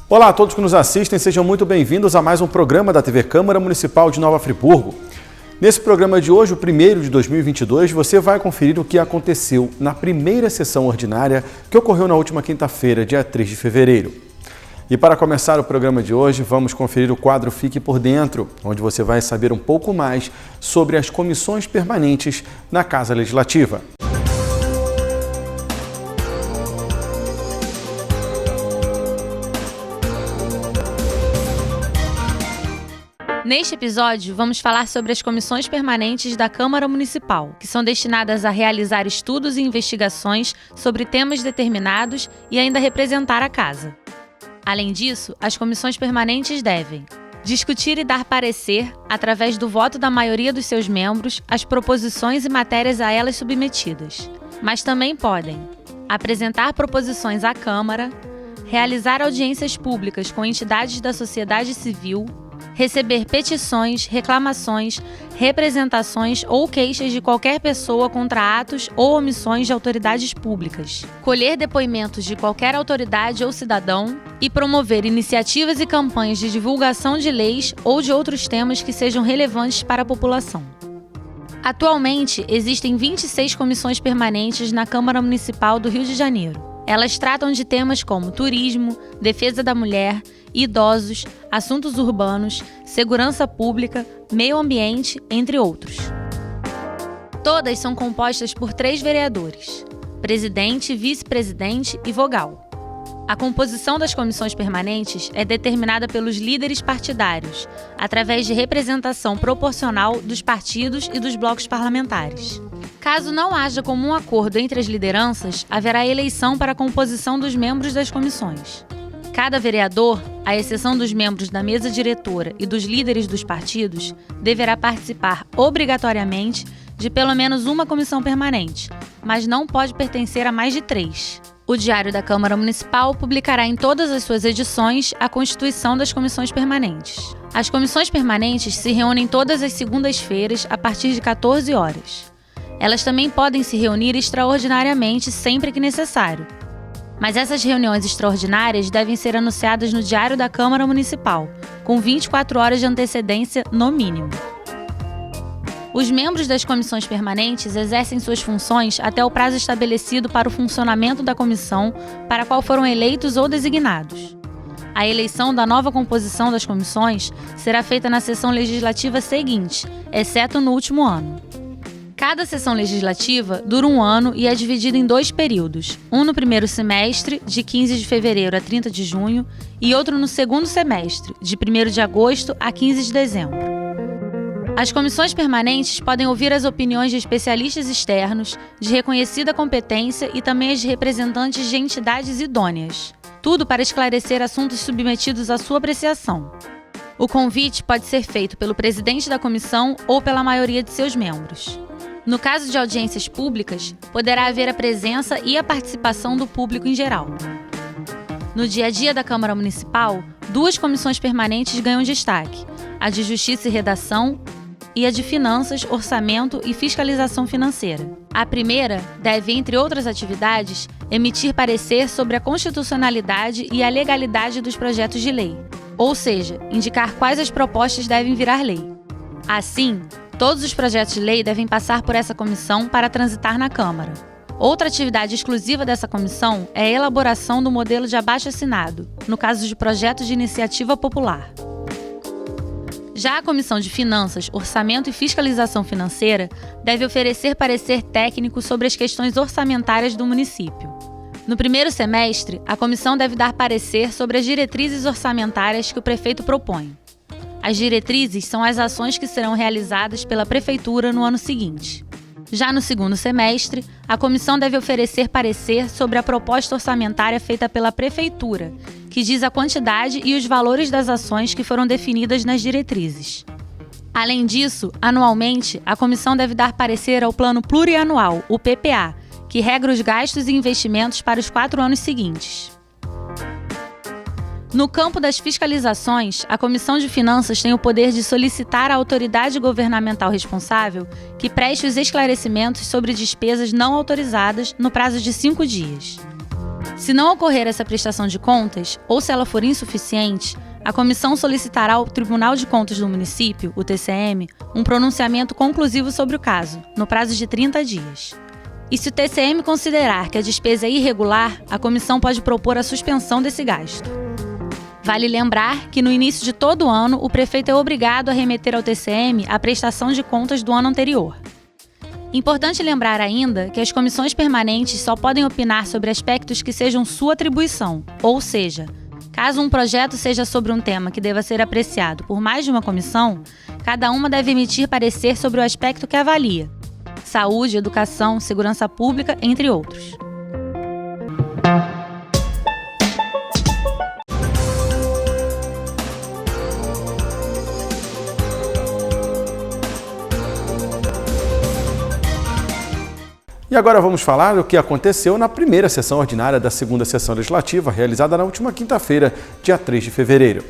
Olá a todos que nos assistem, sejam muito bem-vindos a mais um programa da TV Câmara Municipal de Nova Friburgo. Nesse programa de hoje, o primeiro de 2022, você vai conferir o que aconteceu na primeira sessão ordinária que ocorreu na última quinta-feira, dia 3 de fevereiro. E para começar o programa de hoje, vamos conferir o quadro Fique por Dentro, onde você vai saber um pouco mais sobre as comissões permanentes na Casa Legislativa. Neste episódio, vamos falar sobre as comissões permanentes da Câmara Municipal, que são destinadas a realizar estudos e investigações sobre temas determinados e ainda representar a Casa. Além disso, as comissões permanentes devem discutir e dar parecer, através do voto da maioria dos seus membros, as proposições e matérias a elas submetidas, mas também podem apresentar proposições à Câmara, realizar audiências públicas com entidades da sociedade civil, receber petições, reclamações, representações ou queixas de qualquer pessoa contra atos ou omissões de autoridades públicas, colher depoimentos de qualquer autoridade ou cidadão e promover iniciativas e campanhas de divulgação de leis ou de outros temas que sejam relevantes para a população. Atualmente, existem 26 comissões permanentes na Câmara Municipal do Rio de Janeiro. Elas tratam de temas como turismo, defesa da mulher, idosos, assuntos urbanos, segurança pública, meio ambiente, entre outros. Todas são compostas por 3 vereadores: presidente, vice-presidente e vogal. A composição das comissões permanentes é determinada pelos líderes partidários, através de representação proporcional dos partidos e dos blocos parlamentares. Caso não haja comum acordo entre as lideranças, haverá eleição para a composição dos membros das comissões. Cada vereador, à exceção dos membros da mesa diretora e dos líderes dos partidos, deverá participar obrigatoriamente de pelo menos uma comissão permanente, mas não pode pertencer a mais de 3. O Diário da Câmara Municipal publicará em todas as suas edições a constituição das comissões permanentes. As comissões permanentes se reúnem todas as segundas-feiras a partir de 14 horas. Elas também podem se reunir extraordinariamente sempre que necessário. Mas essas reuniões extraordinárias devem ser anunciadas no Diário da Câmara Municipal, com 24 horas de antecedência no mínimo. Os membros das comissões permanentes exercem suas funções até o prazo estabelecido para o funcionamento da comissão para a qual foram eleitos ou designados. A eleição da nova composição das comissões será feita na sessão legislativa seguinte, exceto no último ano. Cada sessão legislativa dura 1 ano e é dividida em 2 períodos, um no primeiro semestre, de 15 de fevereiro a 30 de junho, e outro no segundo semestre, de 1º de agosto a 15 de dezembro. As comissões permanentes podem ouvir as opiniões de especialistas externos, de reconhecida competência e também as de representantes de entidades idôneas. Tudo para esclarecer assuntos submetidos à sua apreciação. O convite pode ser feito pelo presidente da comissão ou pela maioria de seus membros. No caso de audiências públicas, poderá haver a presença e a participação do público em geral. No dia a dia da Câmara Municipal, 2 comissões permanentes ganham destaque: a de Justiça e Redação e a de Finanças, Orçamento e Fiscalização Financeira. A primeira deve, entre outras atividades, emitir parecer sobre a constitucionalidade e a legalidade dos projetos de lei, ou seja, indicar quais as propostas devem virar lei. Assim, todos os projetos de lei devem passar por essa comissão para transitar na Câmara. Outra atividade exclusiva dessa comissão é a elaboração do modelo de abaixo-assinado, no caso de projetos de iniciativa popular. Já a Comissão de Finanças, Orçamento e Fiscalização Financeira deve oferecer parecer técnico sobre as questões orçamentárias do município. No primeiro semestre, a comissão deve dar parecer sobre as diretrizes orçamentárias que o prefeito propõe. As diretrizes são as ações que serão realizadas pela Prefeitura no ano seguinte. Já no segundo semestre, a comissão deve oferecer parecer sobre a proposta orçamentária feita pela Prefeitura, que diz a quantidade e os valores das ações que foram definidas nas diretrizes. Além disso, anualmente, a comissão deve dar parecer ao Plano Plurianual, o PPA, que regra os gastos e investimentos para os 4 anos seguintes. No campo das fiscalizações, a Comissão de Finanças tem o poder de solicitar à autoridade governamental responsável que preste os esclarecimentos sobre despesas não autorizadas no prazo de 5 dias. Se não ocorrer essa prestação de contas, ou se ela for insuficiente, a comissão solicitará ao Tribunal de Contas do Município, o TCM, um pronunciamento conclusivo sobre o caso, no prazo de 30 dias. E se o TCM considerar que a despesa é irregular, a comissão pode propor a suspensão desse gasto. Vale lembrar que no início de todo ano, o prefeito é obrigado a remeter ao TCM a prestação de contas do ano anterior. Importante lembrar ainda que as comissões permanentes só podem opinar sobre aspectos que sejam sua atribuição, ou seja, caso um projeto seja sobre um tema que deva ser apreciado por mais de uma comissão, cada uma deve emitir parecer sobre o aspecto que avalia: saúde, educação, segurança pública, entre outros. E agora vamos falar do que aconteceu na primeira sessão ordinária da segunda sessão legislativa, realizada na última quinta-feira, dia 3 de fevereiro.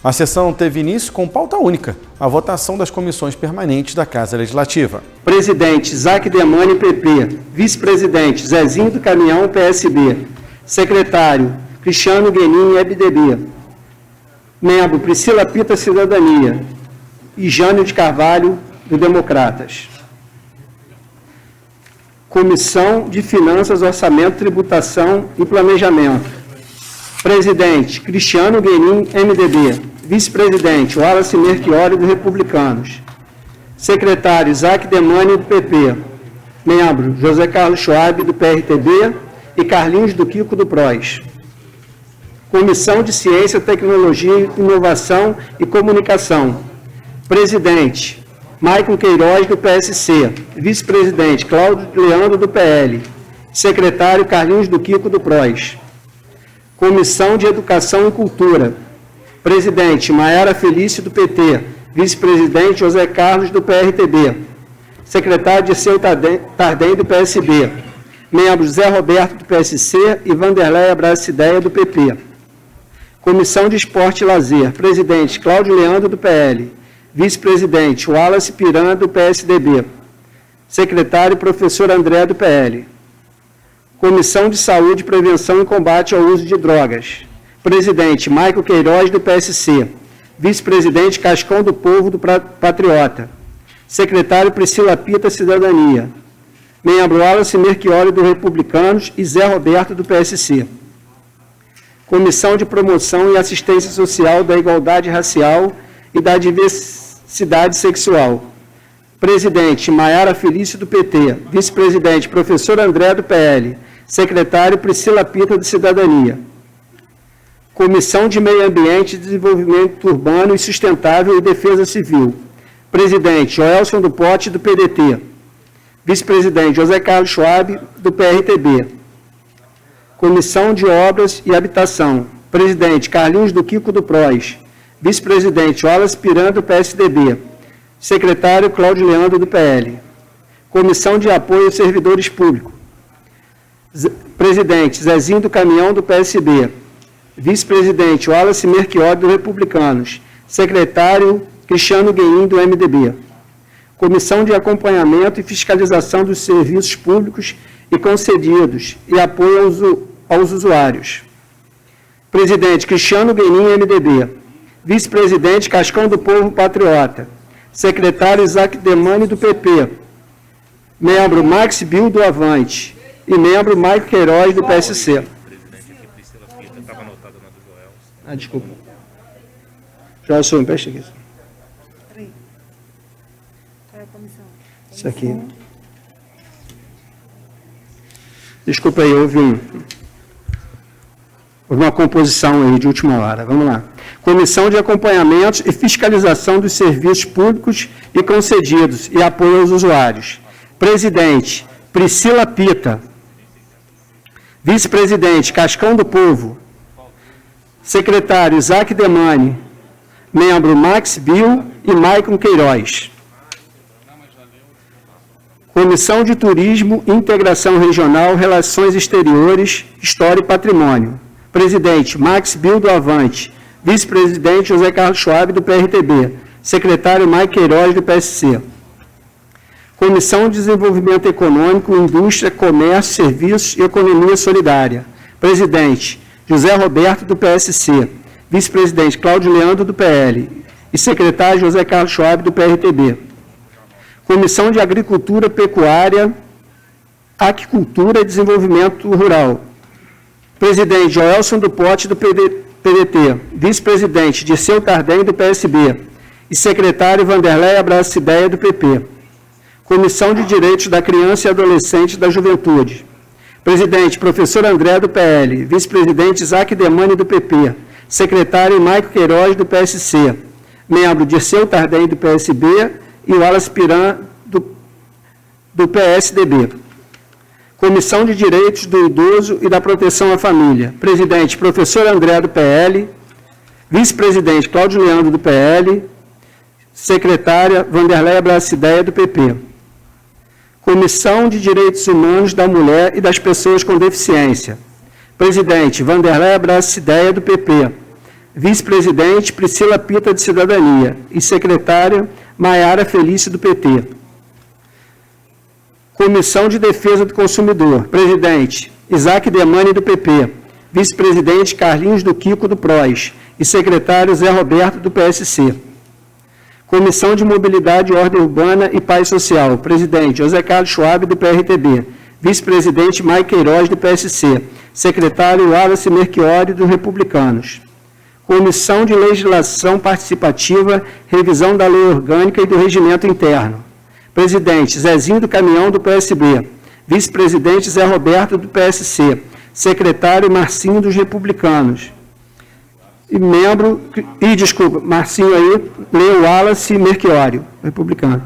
A sessão teve início com pauta única, a votação das comissões permanentes da Casa Legislativa. Presidente, Isaac Demani, PP. Vice-presidente, Zezinho do Caminhão, PSB. Secretário, Cristiano Guenin, MDB. Membro, Priscila Pita, Cidadania. E Jânio de Carvalho, do Democratas. Comissão de Finanças, Orçamento, Tributação e Planejamento. Presidente, Cristiano Guenin, MDB. Vice-presidente, Wallace Merchiori, do Republicanos. Secretário, Isaac Demani, do PP. Membro, José Carlos Schwab, do PRTB e Carlinhos do Quico, do PROS. Comissão de Ciência, Tecnologia, Inovação e Comunicação. Presidente, Maicon Queiroz, do PSC. Vice-presidente, Cláudio Leandro, do PL. Secretário, Carlinhos do Quico, do PROS. Comissão de Educação e Cultura. Presidente, Maiara Felício, do PT. Vice-presidente, José Carlos, do PRTB. Secretário, Dirceu Tardem, do PSB. Membros, Zé Roberto, do PSC e Vanderleia Bracideia, do PP. Comissão de Esporte e Lazer. Presidente, Cláudio Leandro, do PL. Vice-presidente, Wallace Piran, do PSDB. Secretário, professor André, do PL. Comissão de Saúde, Prevenção e Combate ao Uso de Drogas. Presidente, Maicon Queiroz, do PSC. Vice-presidente, Cascão do Povo, do Patriota. Secretário, Priscila Pita, Cidadania. Membro, Wallace Merchiori, do Republicanos e Zé Roberto, do PSC. Comissão de Promoção e Assistência Social da Igualdade Racial e da Diversidade Sexual. Presidente, Maiara Felício, do PT. Vice-presidente, professor André, do PL. Secretário, Priscila Pita, de Cidadania. Comissão de Meio Ambiente, Desenvolvimento Urbano e Sustentável e Defesa Civil. Presidente, Joelson do Pote, do PDT. Vice-presidente, José Carlos Schwab, do PRTB. Comissão de Obras e Habitação. Presidente, Carlinhos do Quico, do PROS. Vice-presidente, Wallace Piran, do PSDB. Secretário, Cláudio Leandro, do PL. Comissão de Apoio aos Servidores Públicos. Presidente, Zezinho do Caminhão, do PSB. Vice-presidente, Wallace Merchiori, do Republicanos. Secretário, Cristiano Guenin, do MDB. Comissão de Acompanhamento e Fiscalização dos Serviços Públicos e Concedidos e Apoio aos Usuários. Presidente, Cristiano Guenin, MDB. Vice-presidente, Cascão do Povo, Patriota. Secretário, Isaac Demani, do PP. Membro, Max Bill, do Avante. E membro, Maicon Queiroz, do PSC. Desculpa. Joelson, empresta aqui. Isso aqui. Desculpa aí, houve uma composição aí de última hora. Vamos lá. Comissão de Acompanhamento e Fiscalização dos Serviços Públicos e Concedidos e Apoio aos Usuários. Presidente, Priscila Pita. Vice-presidente, Cascão do Povo. Secretário, Isaac Demani. Membro, Max Bill e Maicon Queiroz. Comissão de Turismo, Integração Regional, Relações Exteriores, História e Patrimônio. Presidente, Max Bill, do Avante. Vice-presidente, José Carlos Schwab, do PRTB. Secretário, Maicon Queiroz, do PSC. Comissão de Desenvolvimento Econômico, Indústria, Comércio, Serviços e Economia Solidária. Presidente, José Roberto, do PSC. Vice-presidente, Cláudio Leandro, do PL. E secretário, José Carlos Schwab, do PRTB. Comissão de Agricultura, Pecuária, Aquicultura e Desenvolvimento Rural. Presidente, Joelson do Pote, do PDT. Vice-presidente, Dirceu Tardem, do PSB. E secretário, Vanderleia Bracideia, do PP. Comissão de Direitos da Criança e Adolescente e da Juventude. Presidente, professor André, do PL. Vice-presidente, Isaac Demani, do PP. Secretário, Maico Queiroz, do PSC. Membro, Dirceu Tardem, do PSB. E Wallace Piran, do PSDB. Comissão de Direitos do Idoso e da Proteção à Família. Presidente, professor André, do PL. Vice-presidente, Cláudio Leandro, do PL. Secretária, Vanderleia Bracideia, do PP. Comissão de Direitos Humanos da Mulher e das Pessoas com Deficiência. Presidente, Vanderleia Bracideia, do PP. Vice-presidente, Priscila Pita, de Cidadania. E secretária, Maiara Felício, do PT. Comissão de Defesa do Consumidor. Presidente, Isaac Demani, do PP. Vice-presidente, Carlinhos do Quico, do PROS. E secretário, Zé Roberto, do PSC. Comissão de Mobilidade, Ordem Urbana e Paz Social. Presidente, José Carlos Schwab, do PRTB. Vice-presidente, Maico Queiroz, do PSC. Secretário, Wallace Merchiori, dos Republicanos. Comissão de Legislação Participativa, Revisão da Lei Orgânica e do Regimento Interno. Presidente, Zezinho do Caminhão, do PSB. Vice-presidente, Zé Roberto, do PSC. Secretário, Marcinho, dos Republicanos. Marcinho aí, Leo Wallace Merchiori, republicano.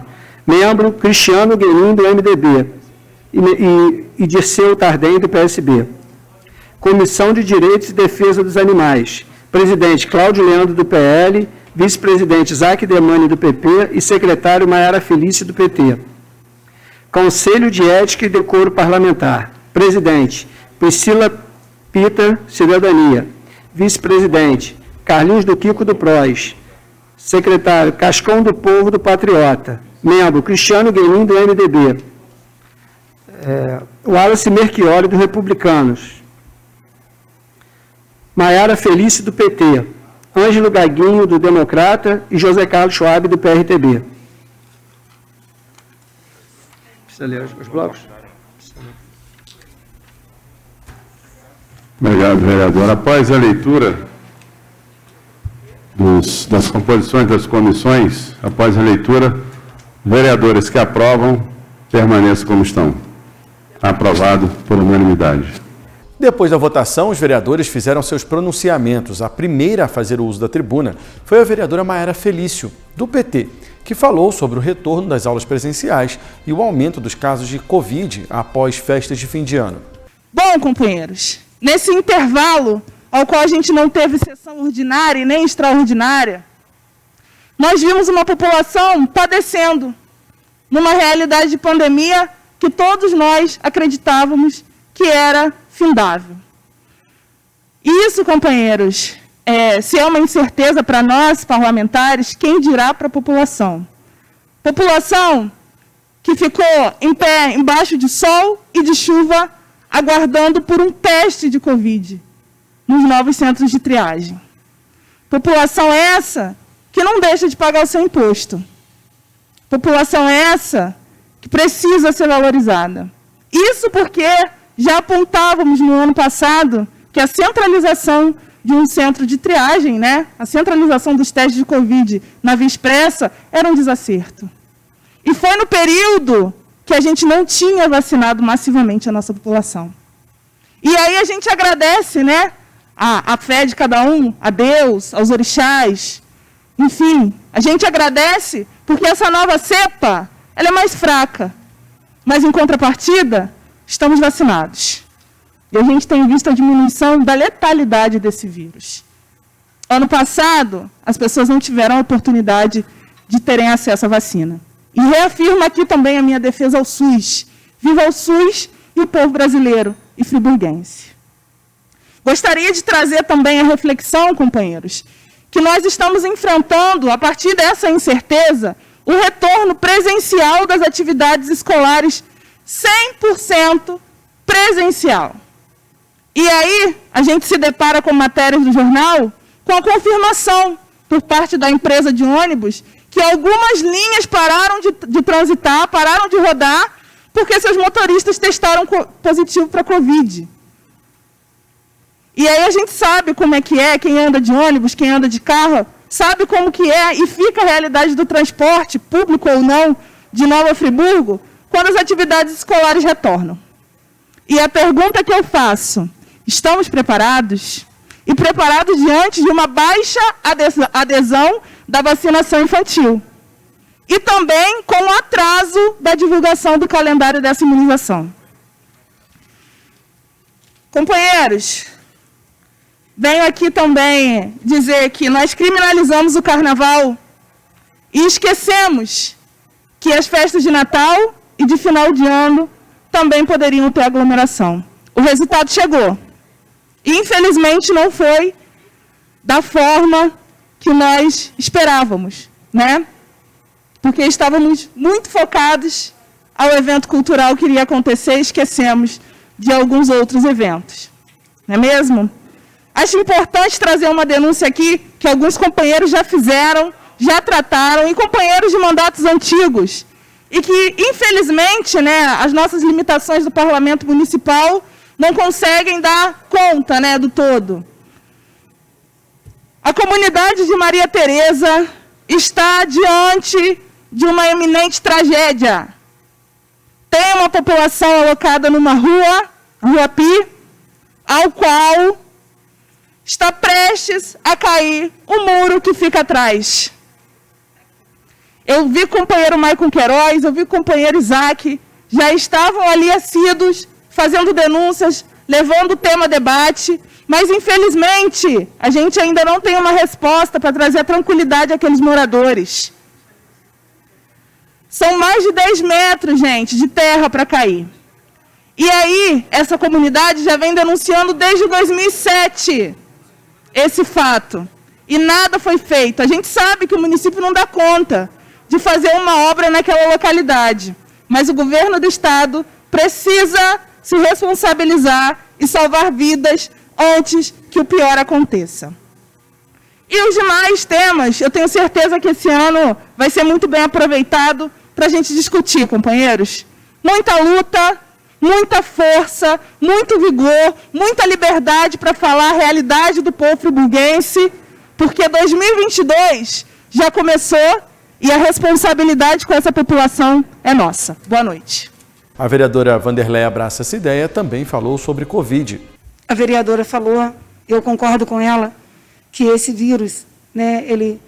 Membro, Cristiano Guerin, do MDB. E Dirceu Tardem, do PSB. Comissão de Direitos e Defesa dos Animais. Presidente, Cláudio Leandro, do PL. Vice-presidente, Isaac Demani, do PP. E secretário, Maiara Felício, do PT. Conselho de Ética e Decoro Parlamentar. Presidente, Priscila Pita, Cidadania. Vice-presidente, Carlinhos do Quico, do PROS. Secretário, Cascão do Povo, do Patriota. Membro, Cristiano Guerin, do MDB. Wallace Merchiori, do Republicanos. Maiara Felício, do PT. Ângelo Gaguinho, do Democrata. E José Carlos Schwab, do PRTB. Precisa ler os blocos? Obrigado, vereador. Após a leitura das composições das comissões, após a leitura, vereadores que aprovam, permaneçam como estão. Aprovado por unanimidade. Depois da votação, os vereadores fizeram seus pronunciamentos. A primeira a fazer o uso da tribuna foi a vereadora Maiara Felício, do PT, que falou sobre o retorno das aulas presenciais e o aumento dos casos de Covid após festas de fim de ano. Bom, companheiros, nesse intervalo, ao qual a gente não teve sessão ordinária e nem extraordinária, nós vimos uma população padecendo numa realidade de pandemia que todos nós acreditávamos que era findável. Isso, companheiros, se é uma incerteza para nós, parlamentares, quem dirá para a população? População que ficou em pé embaixo de sol e de chuva, aguardando por um teste de Covid nos novos centros de triagem. População essa que não deixa de pagar o seu imposto. População essa que precisa ser valorizada. Isso porque já apontávamos no ano passado que a centralização de um centro de triagem, a centralização dos testes de Covid na Via Expressa, era um desacerto. E foi no período que a gente não tinha vacinado massivamente a nossa população. E aí a gente agradece, a fé de cada um, a Deus, aos orixás, enfim, a gente agradece porque essa nova cepa, ela é mais fraca, mas em contrapartida, estamos vacinados. E a gente tem visto a diminuição da letalidade desse vírus. Ano passado, as pessoas não tiveram a oportunidade de terem acesso à vacina. E reafirmo aqui também a minha defesa ao SUS. Viva o SUS e o povo brasileiro e friburguense. Gostaria de trazer também a reflexão, companheiros, que nós estamos enfrentando, a partir dessa incerteza, o retorno presencial das atividades escolares 100% presencial. E aí, a gente se depara com matérias do jornal com a confirmação por parte da empresa de ônibus que algumas linhas pararam de transitar, pararam de rodar, porque seus motoristas testaram positivo para Covid. E aí a gente sabe como é que é, quem anda de ônibus, quem anda de carro, sabe como que é e fica a realidade do transporte, público ou não, de Nova Friburgo, quando as atividades escolares retornam. E a pergunta que eu faço, estamos preparados? E preparados diante de uma baixa adesão da vacinação infantil. E também com o atraso da divulgação do calendário dessa imunização. Companheiros, venho aqui também dizer que nós criminalizamos o carnaval e esquecemos que as festas de Natal e de final de ano também poderiam ter aglomeração. O resultado chegou. E, infelizmente, não foi da forma que nós esperávamos, né? Porque estávamos muito focados ao evento cultural que iria acontecer e esquecemos de alguns outros eventos. Não é mesmo? Acho importante trazer uma denúncia aqui que alguns companheiros já fizeram, já trataram, e companheiros de mandatos antigos, e que, infelizmente, né, as nossas limitações do Parlamento Municipal não conseguem dar conta, né, do todo. A comunidade de Maria Tereza está diante de uma iminente tragédia. Tem uma população alocada numa rua, Rua Pi, ao qual está prestes a cair o muro que fica atrás. Eu vi o companheiro Maicon Queiroz, eu vi o companheiro Isaac, já estavam ali assíduos, fazendo denúncias, levando o tema a debate, mas, infelizmente, a gente ainda não tem uma resposta para trazer a tranquilidade àqueles moradores. São mais de 10 metros, gente, de terra para cair. E aí, essa comunidade já vem denunciando desde 2007 esse fato. E nada foi feito. A gente sabe que o município não dá conta de fazer uma obra naquela localidade. Mas o governo do estado precisa se responsabilizar e salvar vidas antes que o pior aconteça. E os demais temas, eu tenho certeza que esse ano vai ser muito bem aproveitado para a gente discutir, companheiros. Muita luta, muita força, muito vigor, muita liberdade para falar a realidade do povo friburguense, porque 2022 já começou e a responsabilidade com essa população é nossa. Boa noite. A vereadora Vanderleia abraça essa ideia, também falou sobre Covid. A vereadora falou, eu concordo com ela, que esse vírus, né, ele,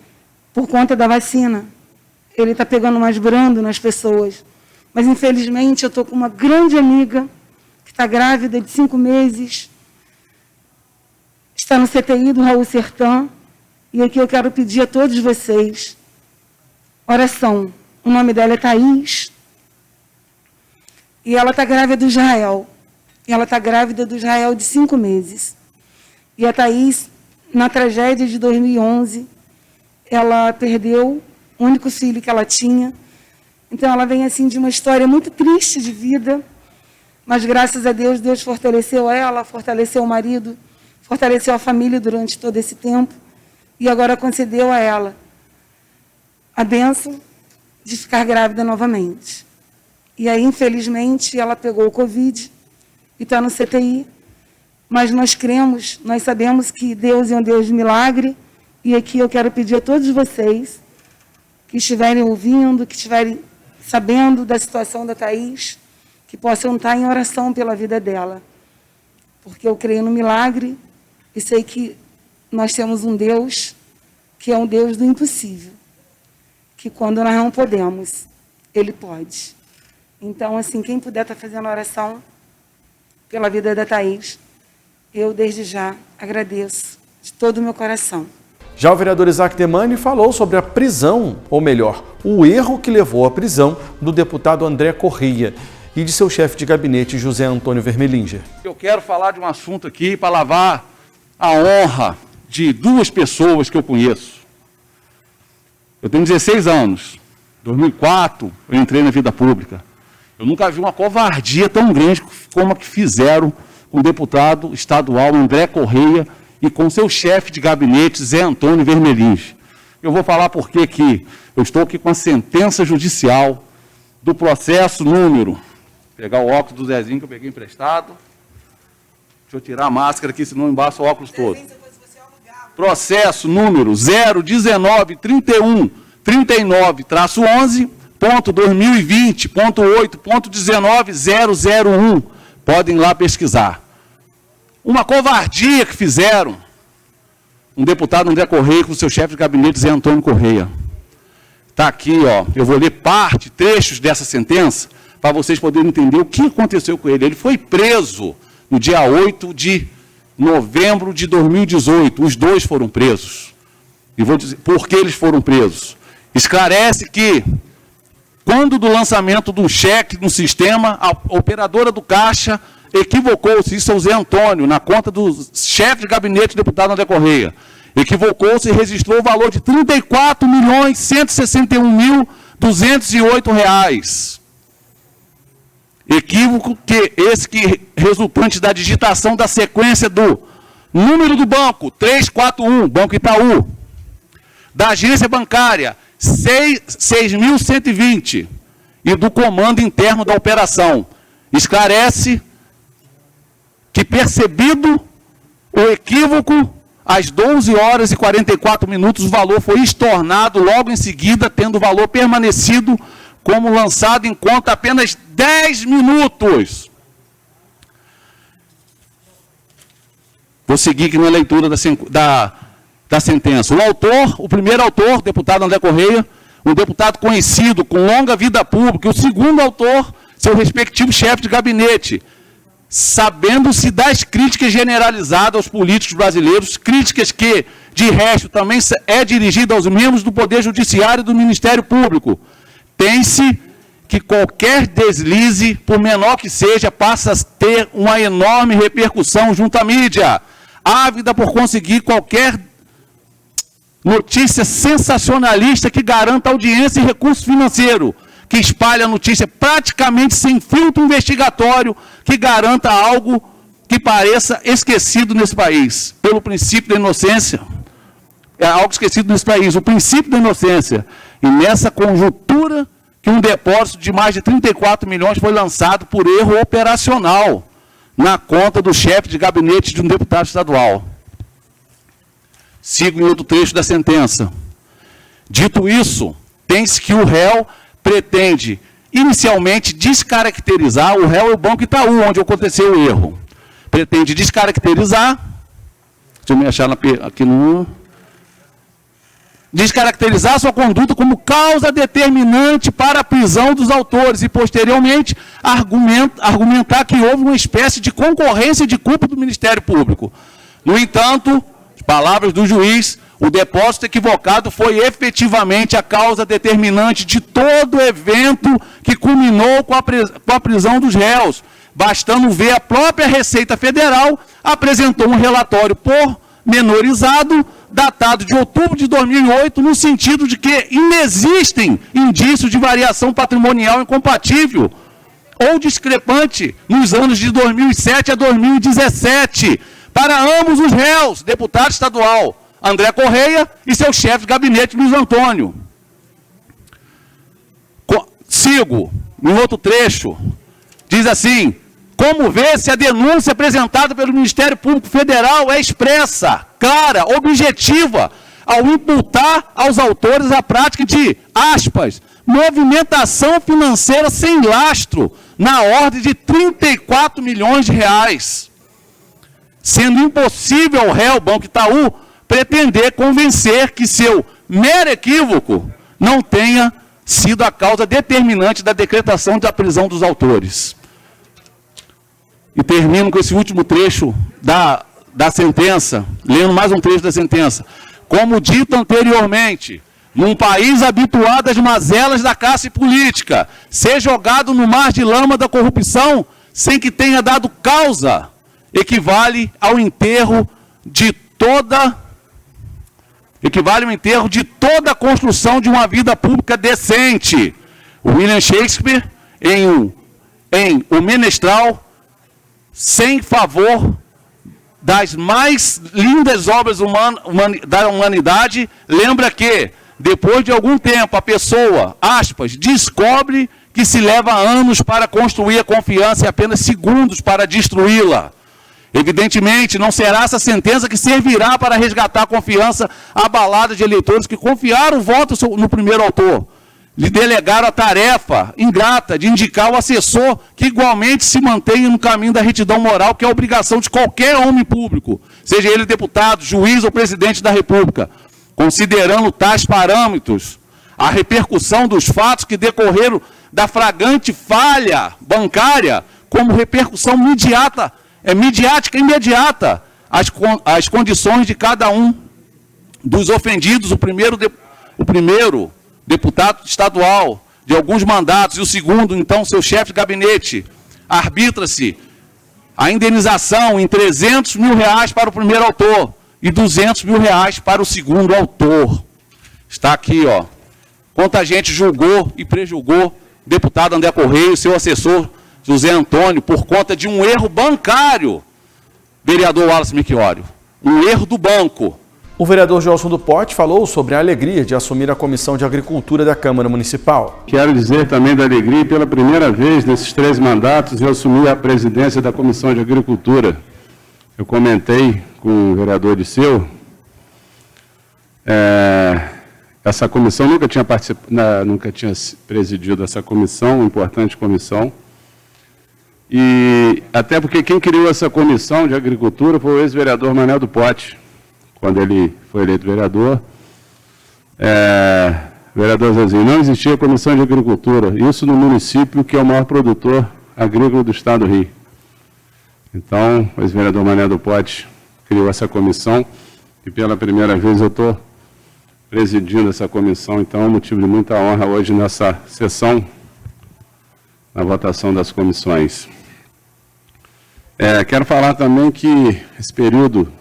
por conta da vacina, ele está pegando mais brando nas pessoas. Mas, infelizmente, eu estou com uma grande amiga que está grávida de 5 meses, está no CTI do Raul Sertã, e aqui eu quero pedir a todos vocês oração. O nome dela é Thaís, e ela está grávida do Israel. E ela está grávida do Israel de 5 meses. E a Thaís, na tragédia de 2011, ela perdeu o único filho que ela tinha. Então, ela vem assim de uma história muito triste de vida, mas, graças a Deus, Deus fortaleceu ela, fortaleceu o marido, fortaleceu a família durante todo esse tempo, e agora concedeu a ela a bênção de ficar grávida novamente. E aí, infelizmente, ela pegou o Covid e está no CTI, mas nós cremos, nós sabemos que Deus é um Deus de milagre, e aqui eu quero pedir a todos vocês que estiverem ouvindo, que estiverem sabendo da situação da Thaís, que possam estar em oração pela vida dela. Porque eu creio no milagre e sei que nós temos um Deus que é um Deus do impossível. Que quando nós não podemos, Ele pode. Então, assim, quem puder estar fazendo oração pela vida da Thaís, eu desde já agradeço de todo o meu coração. Já o vereador Isaac Demani falou sobre a prisão, ou melhor, o erro que levou à prisão do deputado André Correia e de seu chefe de gabinete, José Antônio Vermelinger. Eu quero falar de um assunto aqui para lavar a honra de 2 pessoas que eu conheço. Eu tenho 16 anos. Em 2004, eu entrei na vida pública. Eu nunca vi uma covardia tão grande como a que fizeram com o deputado estadual André Correia e com seu chefe de gabinete, Zé Antônio Vermelins. Eu vou falar por que eu estou aqui com a sentença judicial do processo número... Vou pegar o óculos do Zezinho que eu peguei emprestado. Deixa eu tirar a máscara aqui, senão embaça o óculos todo. Processo número 01931.39.2020.8.19.001. Podem lá pesquisar. Uma covardia que fizeram um deputado André Correia com o seu chefe de gabinete, Zé Antônio Correia. Está aqui, ó, eu vou ler trechos dessa sentença, para vocês poderem entender o que aconteceu com ele. Ele foi preso no dia 8 de novembro de 2018. Os dois foram presos. E vou dizer por que eles foram presos. Esclarece que, quando do lançamento do cheque no sistema, a operadora do caixa equivocou-se, isso é o Zé Antônio, na conta do chefe de gabinete do deputado André Correia. Equivocou-se e registrou o valor de R$ 34.161.208. Equívoco que resultante da digitação da sequência do número do banco, 341, Banco Itaú, da agência bancária, 6.120, e do comando interno da operação. Esclarece que, percebido o equívoco, às 12 horas e 44 minutos, o valor foi estornado logo em seguida, tendo o valor permanecido como lançado em conta apenas 10 minutos. Vou seguir aqui na leitura da sentença. O primeiro autor, deputado André Correia, um deputado conhecido, com longa vida pública, e o segundo autor, seu respectivo chefe de gabinete, sabendo-se das críticas generalizadas aos políticos brasileiros, críticas que, de resto, também é dirigida aos membros do Poder Judiciário e do Ministério Público. Tem-se que qualquer deslize, por menor que seja, passa a ter uma enorme repercussão junto à mídia, ávida por conseguir qualquer notícia sensacionalista que garanta audiência e recurso financeiro, que espalha notícia praticamente sem filtro investigatório, que garanta algo que pareça esquecido nesse país, pelo princípio da inocência. É algo esquecido nesse país, o princípio da inocência. E nessa conjuntura que um depósito de mais de 34 milhões foi lançado por erro operacional na conta do chefe de gabinete de um deputado estadual. Sigo em outro trecho da sentença. Dito isso, tem-se que o réu pretende inicialmente descaracterizar, o réu é o Banco Itaú, onde aconteceu o erro. Pretende descaracterizar, deixa eu me achar aqui no... Descaracterizar sua conduta como causa determinante para a prisão dos autores e, posteriormente, argumentar que houve uma espécie de concorrência de culpa do Ministério Público. No entanto, palavras do juiz, o depósito equivocado foi efetivamente a causa determinante de todo o evento que culminou com a prisão dos réus. Bastando ver, a própria Receita Federal apresentou um relatório pormenorizado, datado de outubro de 2008, no sentido de que inexistem indícios de variação patrimonial incompatível ou discrepante nos anos de 2007 a 2017, para ambos os réus, deputado estadual André Correia e seu chefe de gabinete, Luiz Antônio. Sigo, em outro trecho, diz assim: como vê-se, a denúncia apresentada pelo Ministério Público Federal é expressa, clara, objetiva, ao imputar aos autores a prática de, aspas, movimentação financeira sem lastro, na ordem de 34 milhões de reais. Sendo impossível ao réu Banco Itaú pretender convencer que seu mero equívoco não tenha sido a causa determinante da decretação da prisão dos autores. E termino com esse último trecho da sentença, lendo mais um trecho da sentença. Como dito anteriormente, num país habituado às mazelas da classe política, ser jogado no mar de lama da corrupção sem que tenha dado causa, equivale ao enterro de toda a construção de uma vida pública decente. William Shakespeare, em O Menestral, sem favor das mais lindas obras da humanidade, lembra que, depois de algum tempo, a pessoa, aspas, descobre que se leva anos para construir a confiança e apenas segundos para destruí-la. Evidentemente, não será essa sentença que servirá para resgatar a confiança abalada de eleitores que confiaram o voto no primeiro autor. Lhe delegaram a tarefa ingrata de indicar o assessor que igualmente se mantenha no caminho da retidão moral, que é a obrigação de qualquer homem público, seja ele deputado, juiz ou presidente da República. Considerando tais parâmetros, a repercussão dos fatos que decorreram da flagrante falha bancária como repercussão midiática imediata, as condições de cada um dos ofendidos, o primeiro deputado estadual de alguns mandatos e o segundo, então, seu chefe de gabinete, arbitra-se a indenização em R$300 mil para o primeiro autor e R$200 mil para o segundo autor. Está aqui, ó. Quanta gente julgou e prejulgou o deputado André Correia e seu assessor José Antônio por conta de um erro bancário, vereador Wallace Melchiori, um erro do banco. O vereador Gelson do Pote falou sobre a alegria de assumir a Comissão de Agricultura da Câmara Municipal. Quero dizer também da alegria, pela primeira vez nesses 3 mandatos, eu assumi a presidência da Comissão de Agricultura. Eu comentei com o vereador Disseu, essa comissão nunca tinha presidido essa comissão, importante comissão, e até porque quem criou essa comissão de agricultura foi o ex-vereador Manel do Pote, quando ele foi eleito vereador. Vereador Zezinho, não existia comissão de agricultura, isso no município que é o maior produtor agrícola do estado do Rio. Então, o ex-vereador Manel do Pote criou essa comissão e pela primeira vez eu estou presidindo essa comissão, então é um motivo de muita honra hoje nessa sessão, na votação das comissões. Quero falar também que esse período,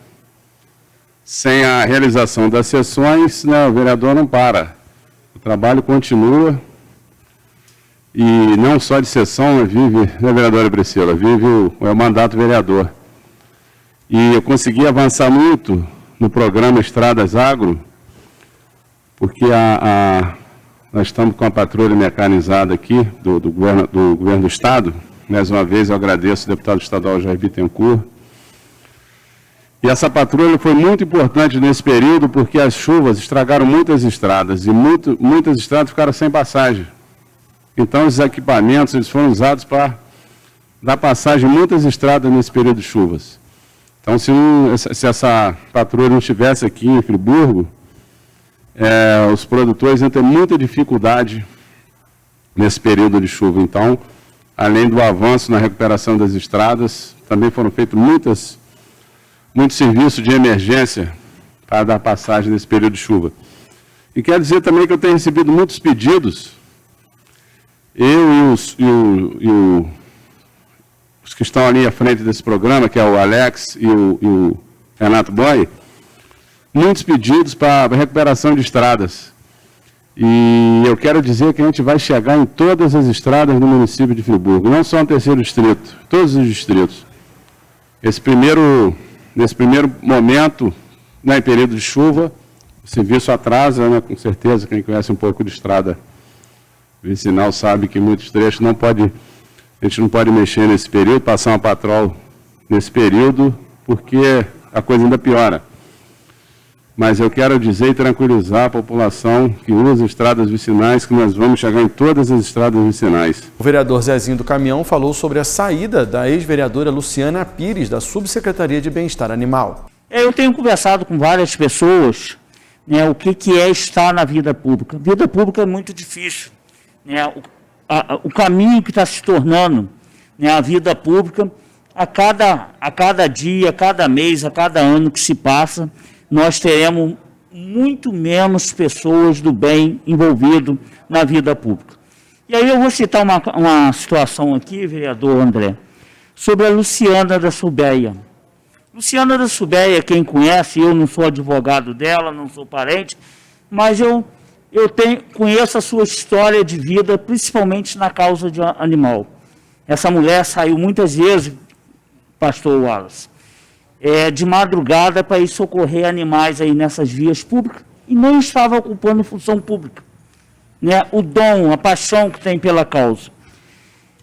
sem a realização das sessões, né, o vereador não para, o trabalho continua e não só de sessão, vive, né, vereadora Priscila, vive o mandato vereador. E eu consegui avançar muito no programa Estradas Agro, porque nós estamos com a patrulha mecanizada aqui do governo do Estado. Mais uma vez eu agradeço ao deputado estadual Jair Bittencourt. E essa patrulha foi muito importante nesse período, porque as chuvas estragaram muitas estradas, e muitas estradas ficaram sem passagem. Então, esses equipamentos eles foram usados para dar passagem em muitas estradas nesse período de chuvas. Então, se essa patrulha não estivesse aqui em Friburgo, os produtores iam ter muita dificuldade nesse período de chuva. Então, além do avanço na recuperação das estradas, também foram feitos muitos serviços de emergência para dar passagem nesse período de chuva. E quero dizer também que eu tenho recebido muitos pedidos, eu e os que estão ali à frente desse programa, que é o Alex e o Renato Boy, muitos pedidos para recuperação de estradas. E eu quero dizer que a gente vai chegar em todas as estradas do município de Friburgo, não só no 3º distrito, todos os distritos. Nesse primeiro momento, né, em período de chuva, o serviço atrasa, né, com certeza, quem conhece um pouco de estrada vicinal sabe que muitos trechos a gente não pode mexer nesse período, passar uma patrol nesse período, porque a coisa ainda piora. Mas eu quero dizer e tranquilizar a população que usa estradas vicinais, que nós vamos chegar em todas as estradas vicinais. O vereador Zezinho do Caminhão falou sobre a saída da ex-vereadora Luciana Pires, da Subsecretaria de Bem-Estar Animal. Eu tenho conversado com várias pessoas, né, o que é estar na vida pública. Vida pública é muito difícil, né, o caminho que está se tornando, né, a vida pública, a cada dia, a cada mês, a cada ano que se passa, nós teremos muito menos pessoas do bem envolvidas na vida pública. E aí eu vou citar uma situação aqui, vereador André, sobre a Luciana da Subeia. Luciana da Subeia, quem conhece, eu não sou advogado dela, não sou parente, mas eu conheço a sua história de vida, principalmente na causa de animal. Essa mulher saiu muitas vezes pastor Wallace, de madrugada para ir socorrer animais aí nessas vias públicas e não estava ocupando função pública, né? O dom, a paixão que tem pela causa.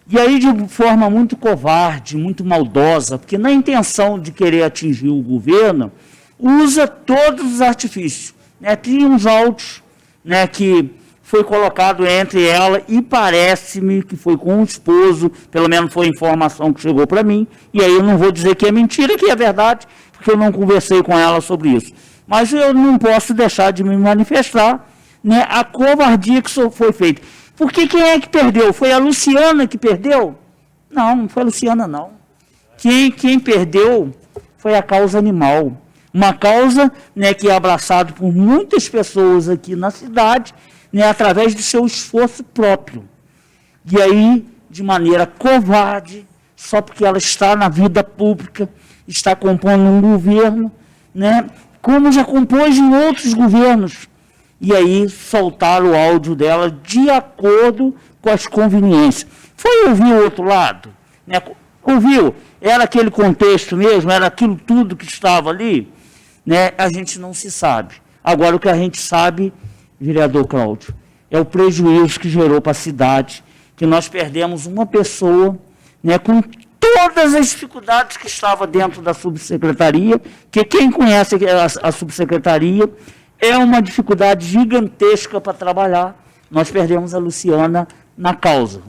E aí, de forma muito covarde, muito maldosa, porque na intenção de querer atingir o governo, usa todos os artifícios, né? Tem uns áudios, né, que foi colocado entre ela e parece-me que foi com o esposo, pelo menos foi a informação que chegou para mim, e aí eu não vou dizer que é mentira, que é verdade, porque eu não conversei com ela sobre isso. Mas eu não posso deixar de me manifestar, né, a covardia que foi feita. Porque quem é que perdeu? Foi a Luciana que perdeu? Não, não foi a Luciana, não. Quem perdeu foi a causa animal. Uma causa, né, que é abraçada por muitas pessoas aqui na cidade, né, através do seu esforço próprio. E aí, de maneira covarde, só porque ela está na vida pública, está compondo um governo, né, como já compôs em outros governos. E aí soltaram o áudio dela de acordo com as conveniências. Foi ouvir o outro lado? Né? Ouviu? Era aquele contexto mesmo? Era aquilo tudo que estava ali? Né? A gente não se sabe. Agora, o que a gente sabe, vereador Cláudio, é o prejuízo que gerou para a cidade, que nós perdemos uma pessoa, né, com todas as dificuldades que estava dentro da subsecretaria, que quem conhece a subsecretaria, é uma dificuldade gigantesca para trabalhar. Nós perdemos a Luciana na causa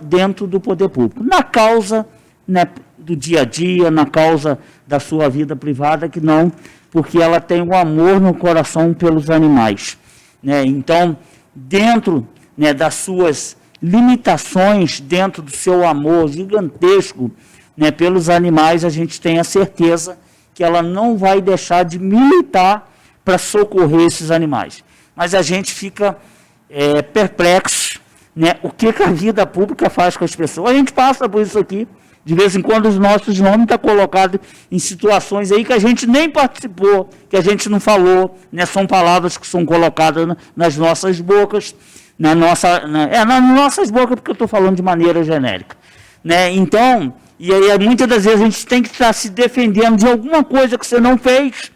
dentro do poder público, na causa, né, do dia a dia, na causa da sua vida privada, que não, porque ela tem um amor no coração pelos animais, né? Então, dentro, né, das suas limitações, dentro do seu amor gigantesco, né, pelos animais, a gente tem a certeza que ela não vai deixar de militar para socorrer esses animais. Mas a gente fica perplexo, né? O que a vida pública faz com as pessoas. A gente passa por isso aqui, de vez em quando os nossos nomes estão colocados em situações aí que a gente nem participou, que a gente não falou, né? São palavras que são colocadas nas nossas bocas, nas nossas bocas, porque eu estou falando de maneira genérica, né? Então, e aí muitas das vezes a gente tem que estar se defendendo de alguma coisa que você não fez,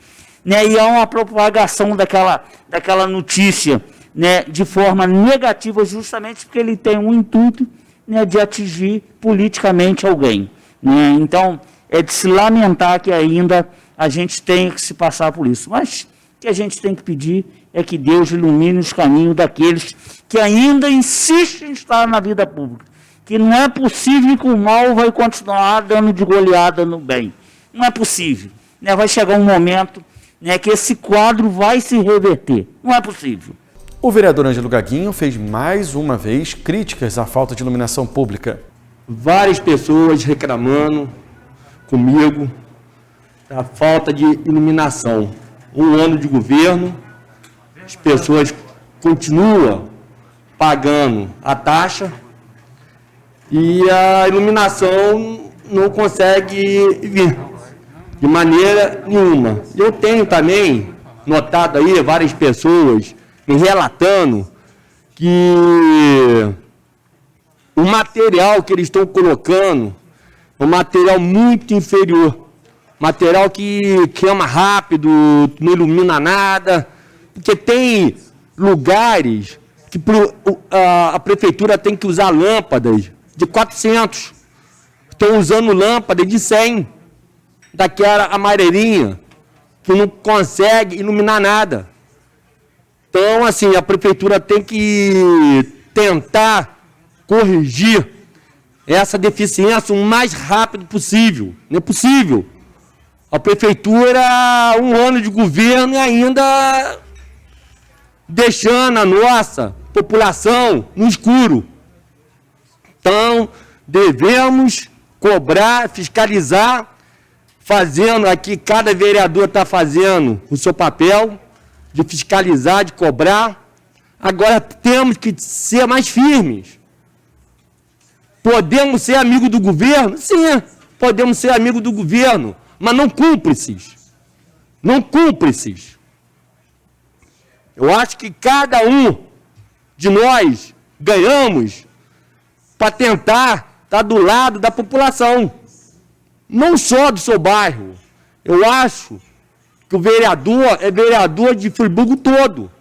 né, e há uma propagação daquela notícia, né, de forma negativa, justamente porque ele tem um intuito, né, de atingir politicamente alguém, né? Então, é de se lamentar que ainda a gente tenha que se passar por isso. Mas o que a gente tem que pedir é que Deus ilumine os caminhos daqueles que ainda insistem em estar na vida pública. Que não é possível que o mal vai continuar dando de goleada no bem. Não é possível, né? Vai chegar um momento, né, que esse quadro vai se reverter. Não é possível. O vereador Ângelo Gaguinho fez mais uma vez críticas à falta de iluminação pública. Várias pessoas reclamando comigo da falta de iluminação. Um ano de governo, as pessoas continuam pagando a taxa e a iluminação não consegue vir de maneira nenhuma. Eu tenho também notado aí várias pessoas me relatando que o material que eles estão colocando é um material muito inferior. Material que queima rápido, não ilumina nada. Porque tem lugares que a prefeitura tem que usar lâmpadas de 400. Estão usando lâmpadas de 100. Daquela amarelinha, que não consegue iluminar nada. Então, assim, a prefeitura tem que tentar corrigir essa deficiência o mais rápido possível. Não é possível. A prefeitura, um ano de governo e ainda deixando a nossa população no escuro. Então, devemos cobrar, fiscalizar, fazendo aqui, cada vereador está fazendo o seu papel de fiscalizar, de cobrar. Agora temos que ser mais firmes. Podemos ser amigos do governo? Sim, podemos ser amigos do governo, mas não cúmplices. Não cúmplices. Eu acho que cada um de nós ganhamos para tentar estar do lado da população. não só do seu bairro. Eu acho que o vereador é vereador de Friburgo todo.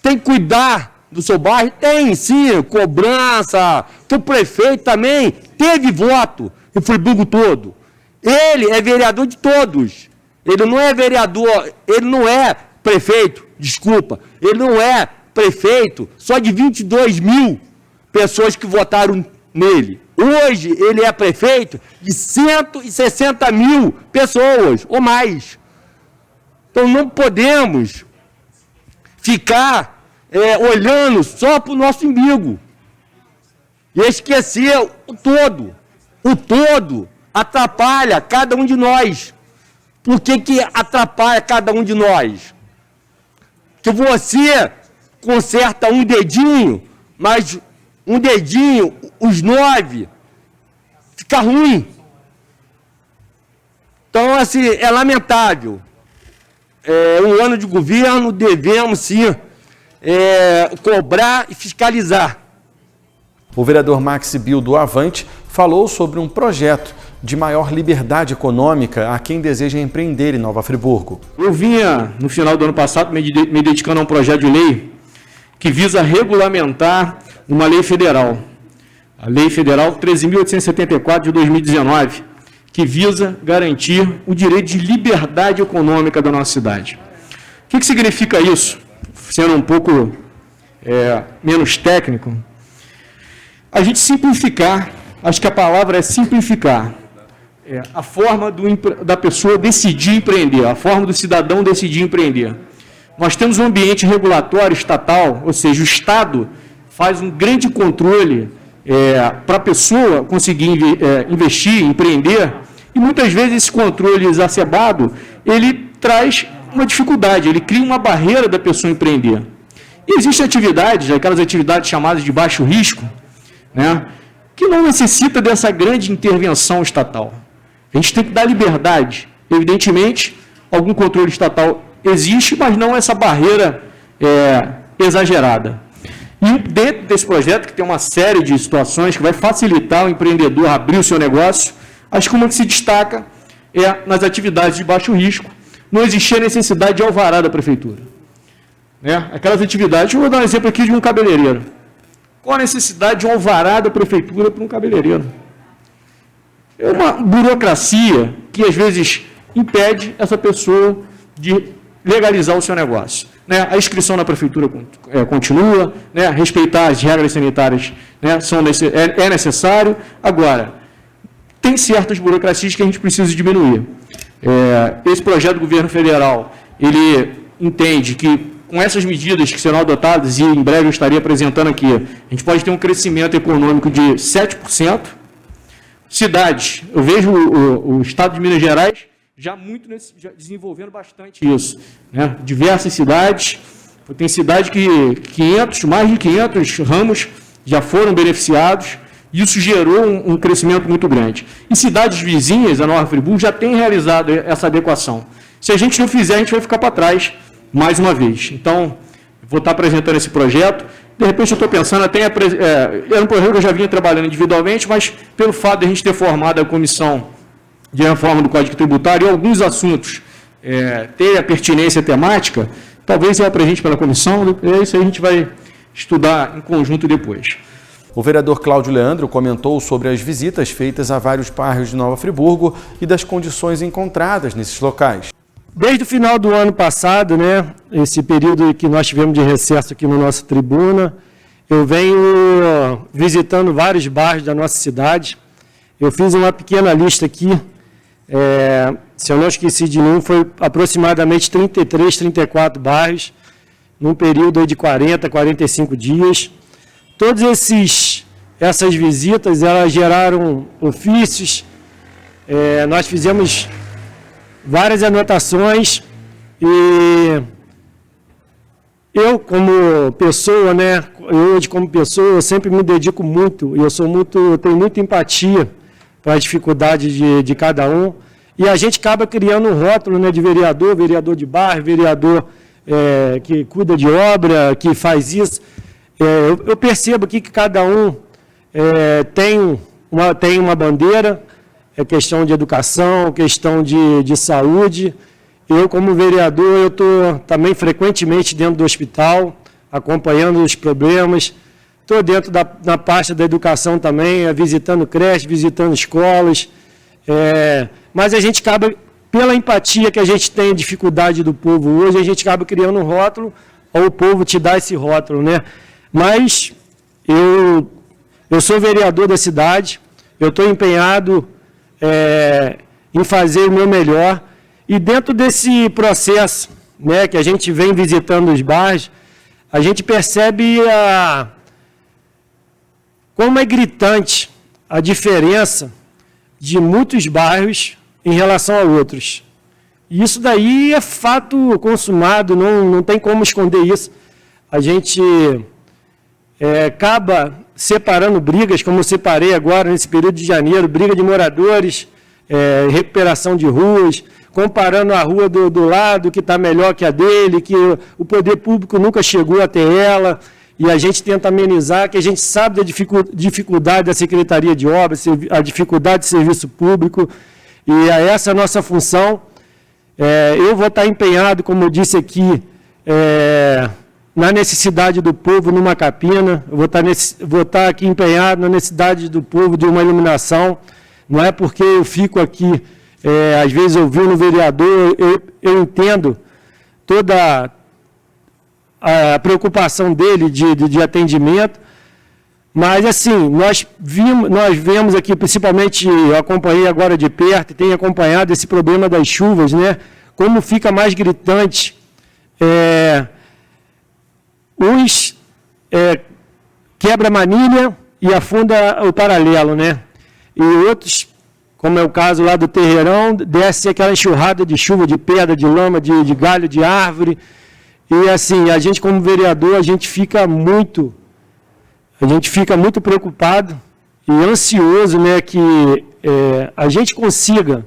Tem que cuidar do seu bairro? Tem, sim, cobrança, que o prefeito também teve voto em Friburgo todo. Ele é vereador de todos. Ele não é vereador, ele não é prefeito, desculpa, ele não é prefeito só de 22 mil pessoas que votaram nele. Hoje ele é prefeito de 160 mil pessoas ou mais. Então não podemos ficar olhando só para o nosso umbigo e esquecer o todo. O todo atrapalha cada um de nós. Por que atrapalha cada um de nós? Que você conserta um dedinho, mas um dedinho, os 9, fica ruim. Então, assim, é lamentável. Um ano de governo, devemos, sim, cobrar e fiscalizar. O vereador Maxi Bill do Avante falou sobre um projeto de maior liberdade econômica a quem deseja empreender em Nova Friburgo. Eu vinha, no final do ano passado, me dedicando a um projeto de lei que visa regulamentar uma lei federal, a Lei Federal 13.874 de 2019, que visa garantir o direito de liberdade econômica da nossa cidade. O que significa isso? Sendo um pouco menos técnico, a gente simplificar, acho que a palavra é simplificar, a forma da pessoa decidir empreender, a forma do cidadão decidir empreender. Nós temos um ambiente regulatório estatal, ou seja, o Estado faz um grande controle para a pessoa conseguir investir, empreender, e muitas vezes esse controle exacerbado, ele traz uma dificuldade, ele cria uma barreira da pessoa empreender. E existem atividades, aquelas atividades chamadas de baixo risco, né, que não necessita dessa grande intervenção estatal. A gente tem que dar liberdade. Evidentemente, algum controle estatal existe, mas não essa barreira exagerada. E dentro desse projeto, que tem uma série de situações que vai facilitar o empreendedor a abrir o seu negócio, acho que uma que se destaca nas atividades de baixo risco, não existia necessidade de alvará da prefeitura. Aquelas atividades, eu vou dar um exemplo aqui de um cabeleireiro. Qual a necessidade de um alvará da prefeitura para um cabeleireiro? É uma burocracia que, às vezes, impede essa pessoa de legalizar o seu negócio. A inscrição na prefeitura continua, respeitar as regras sanitárias é necessário. Agora, tem certas burocracias que a gente precisa diminuir. Esse projeto do governo federal, ele entende que, com essas medidas que serão adotadas, e em breve eu estaria apresentando aqui, a gente pode ter um crescimento econômico de 7%. Cidades, eu vejo o estado de Minas Gerais já desenvolvendo bastante isso. Diversas cidades, tem cidade que mais de 500 ramos já foram beneficiados, e isso gerou um crescimento muito grande. E cidades vizinhas, a Nova Friburgo, já tem realizado essa adequação. Se a gente não fizer, a gente vai ficar para trás mais uma vez. Então, vou estar apresentando esse projeto. De repente, eu estou pensando, era um projeto que eu já vinha trabalhando individualmente, mas pelo fato de a gente ter formado a comissão de reforma do Código Tributário e alguns assuntos ter a pertinência temática, talvez eu apresente pela comissão, isso aí a gente vai estudar em conjunto depois. O vereador Cláudio Leandro comentou sobre as visitas feitas a vários bairros de Nova Friburgo e das condições encontradas nesses locais. Desde o final do ano passado, esse período que nós tivemos de recesso aqui na nossa tribuna, eu venho visitando vários bairros da nossa cidade. Eu fiz uma pequena lista aqui, se eu não esqueci de nenhum, foi aproximadamente 33, 34 bairros, num período de 40, 45 dias. Todas essas visitas, elas geraram ofícios, nós fizemos várias anotações e eu, como pessoa, eu sempre me dedico muito, eu tenho muita empatia para a dificuldade de cada um, e a gente acaba criando um rótulo de vereador de bairro, vereador que cuida de obra, que faz isso. Eu percebo aqui que cada um tem uma bandeira, questão de educação, questão de saúde. Eu, como vereador, eu estou também frequentemente dentro do hospital, acompanhando os problemas. Estou dentro da pasta da educação também, visitando creches, visitando escolas. Mas a gente acaba, pela empatia que a gente tem, dificuldade do povo hoje, a gente acaba criando um rótulo, ou o povo te dá esse rótulo, né? Mas eu sou vereador da cidade, eu estou empenhado em fazer o meu melhor. E dentro desse processo, né, que a gente vem visitando os bairros, a gente percebe como é gritante a diferença de muitos bairros em relação a outros. E isso daí é fato consumado, não tem como esconder isso. A gente acaba separando brigas, como eu separei agora nesse período de janeiro, briga de moradores, recuperação de ruas, comparando a rua do lado, que está melhor que a dele, que o poder público nunca chegou até ela, e a gente tenta amenizar, que a gente sabe da dificuldade da Secretaria de Obras, a dificuldade de serviço público, e essa é a nossa função. Eu vou estar empenhado, como eu disse aqui, na necessidade do povo numa capina, eu vou estar aqui empenhado na necessidade do povo de uma iluminação. Não é porque eu fico aqui, às vezes ouvindo o vereador, eu entendo toda a preocupação dele de atendimento, mas assim, nós vemos aqui, principalmente, eu acompanhei agora de perto, e tenho acompanhado esse problema das chuvas, né? Como fica mais gritante, uns quebra a manilha e afunda o paralelo, né? E outros, como é o caso lá do Terreirão, desce aquela enxurrada de chuva, de pedra, de lama, de galho de árvore. E assim, a gente como vereador, a gente fica muito preocupado e ansioso, né, que a gente consiga,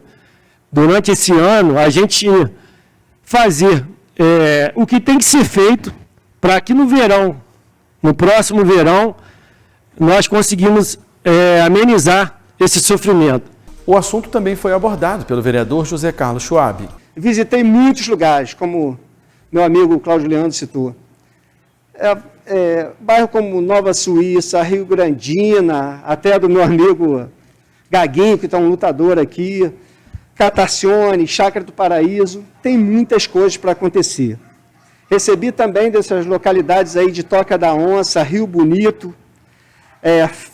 durante esse ano, a gente fazer o que tem que ser feito para que no verão, no próximo verão, nós conseguimos amenizar esse sofrimento. O assunto também foi abordado pelo vereador José Carlos Schwab. Visitei muitos lugares, como meu amigo Cláudio Leandro citou. Bairro como Nova Suíça, Rio Grandina, até do meu amigo Gaguinho, que está um lutador aqui, Catacione, Chácara do Paraíso, tem muitas coisas para acontecer. Recebi também dessas localidades aí de Toca da Onça, Rio Bonito,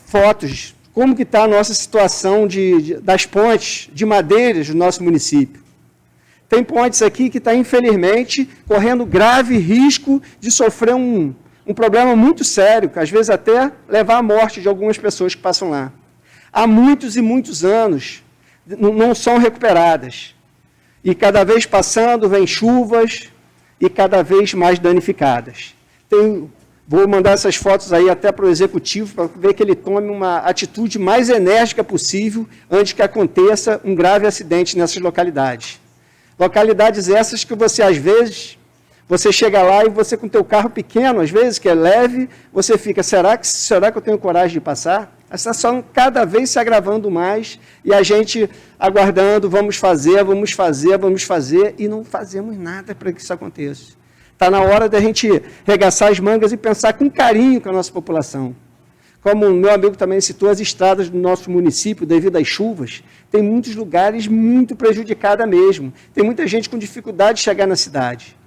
fotos, como que está a nossa situação das pontes de madeiras do nosso município. Tem pontes aqui que está, infelizmente, correndo grave risco de sofrer um problema muito sério, que às vezes até levar à morte de algumas pessoas que passam lá. Há muitos e muitos anos não são recuperadas. E cada vez passando, vem chuvas e cada vez mais danificadas. Vou mandar essas fotos aí até para o Executivo, para ver que ele tome uma atitude mais enérgica possível antes que aconteça um grave acidente nessas localidades. Localidades essas que você, às vezes, você chega lá e você com o teu carro pequeno, às vezes, que é leve, você fica, será que eu tenho coragem de passar? A situação cada vez se agravando mais e a gente aguardando, vamos fazer, e não fazemos nada para que isso aconteça. Está na hora da gente regaçar as mangas e pensar com carinho com a nossa população. Como o meu amigo também citou, as estradas do nosso município, devido às chuvas, tem muitos lugares muito prejudicados mesmo. Tem muita gente com dificuldade de chegar na cidade.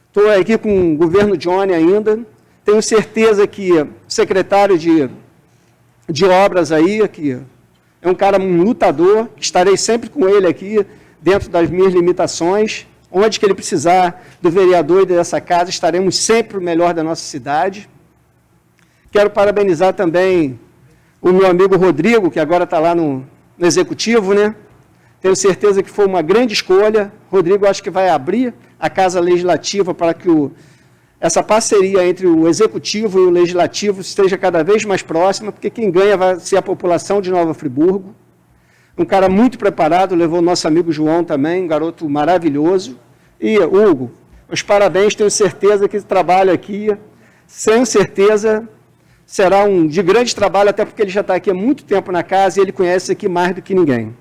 Estou aqui com o governo Johnny ainda. Tenho certeza que o secretário de obras aí, que é um cara, um lutador, estarei sempre com ele aqui, dentro das minhas limitações. Onde que ele precisar do vereador e dessa casa, estaremos sempre o melhor da nossa cidade. Quero parabenizar também o meu amigo Rodrigo, que agora está lá no Executivo, né? Tenho certeza que foi uma grande escolha. Rodrigo, acho que vai abrir a Casa Legislativa para que essa parceria entre o Executivo e o Legislativo esteja cada vez mais próxima, porque quem ganha vai ser a população de Nova Friburgo. Um cara muito preparado, levou o nosso amigo João também, um garoto maravilhoso. E, Hugo, os parabéns, tenho certeza que esse trabalho aqui, sem certeza, será de grande trabalho, até porque ele já está aqui há muito tempo na casa e ele conhece aqui mais do que ninguém.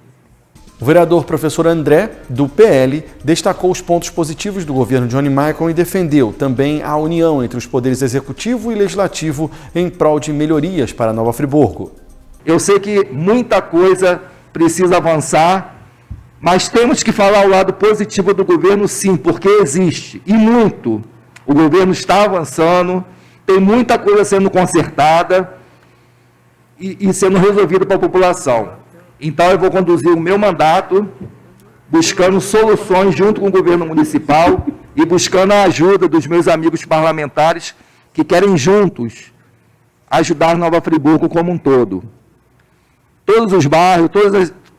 O vereador professor André, do PL, destacou os pontos positivos do governo Johnny Michael e defendeu também a união entre os poderes executivo e legislativo em prol de melhorias para Nova Friburgo. Eu sei que muita coisa precisa avançar, mas temos que falar o lado positivo do governo, sim, porque existe, e muito. O governo está avançando, tem muita coisa sendo consertada e sendo resolvida para a população. Então, eu vou conduzir o meu mandato buscando soluções junto com o governo municipal e buscando a ajuda dos meus amigos parlamentares que querem juntos ajudar Nova Friburgo como um todo. Todos os bairros,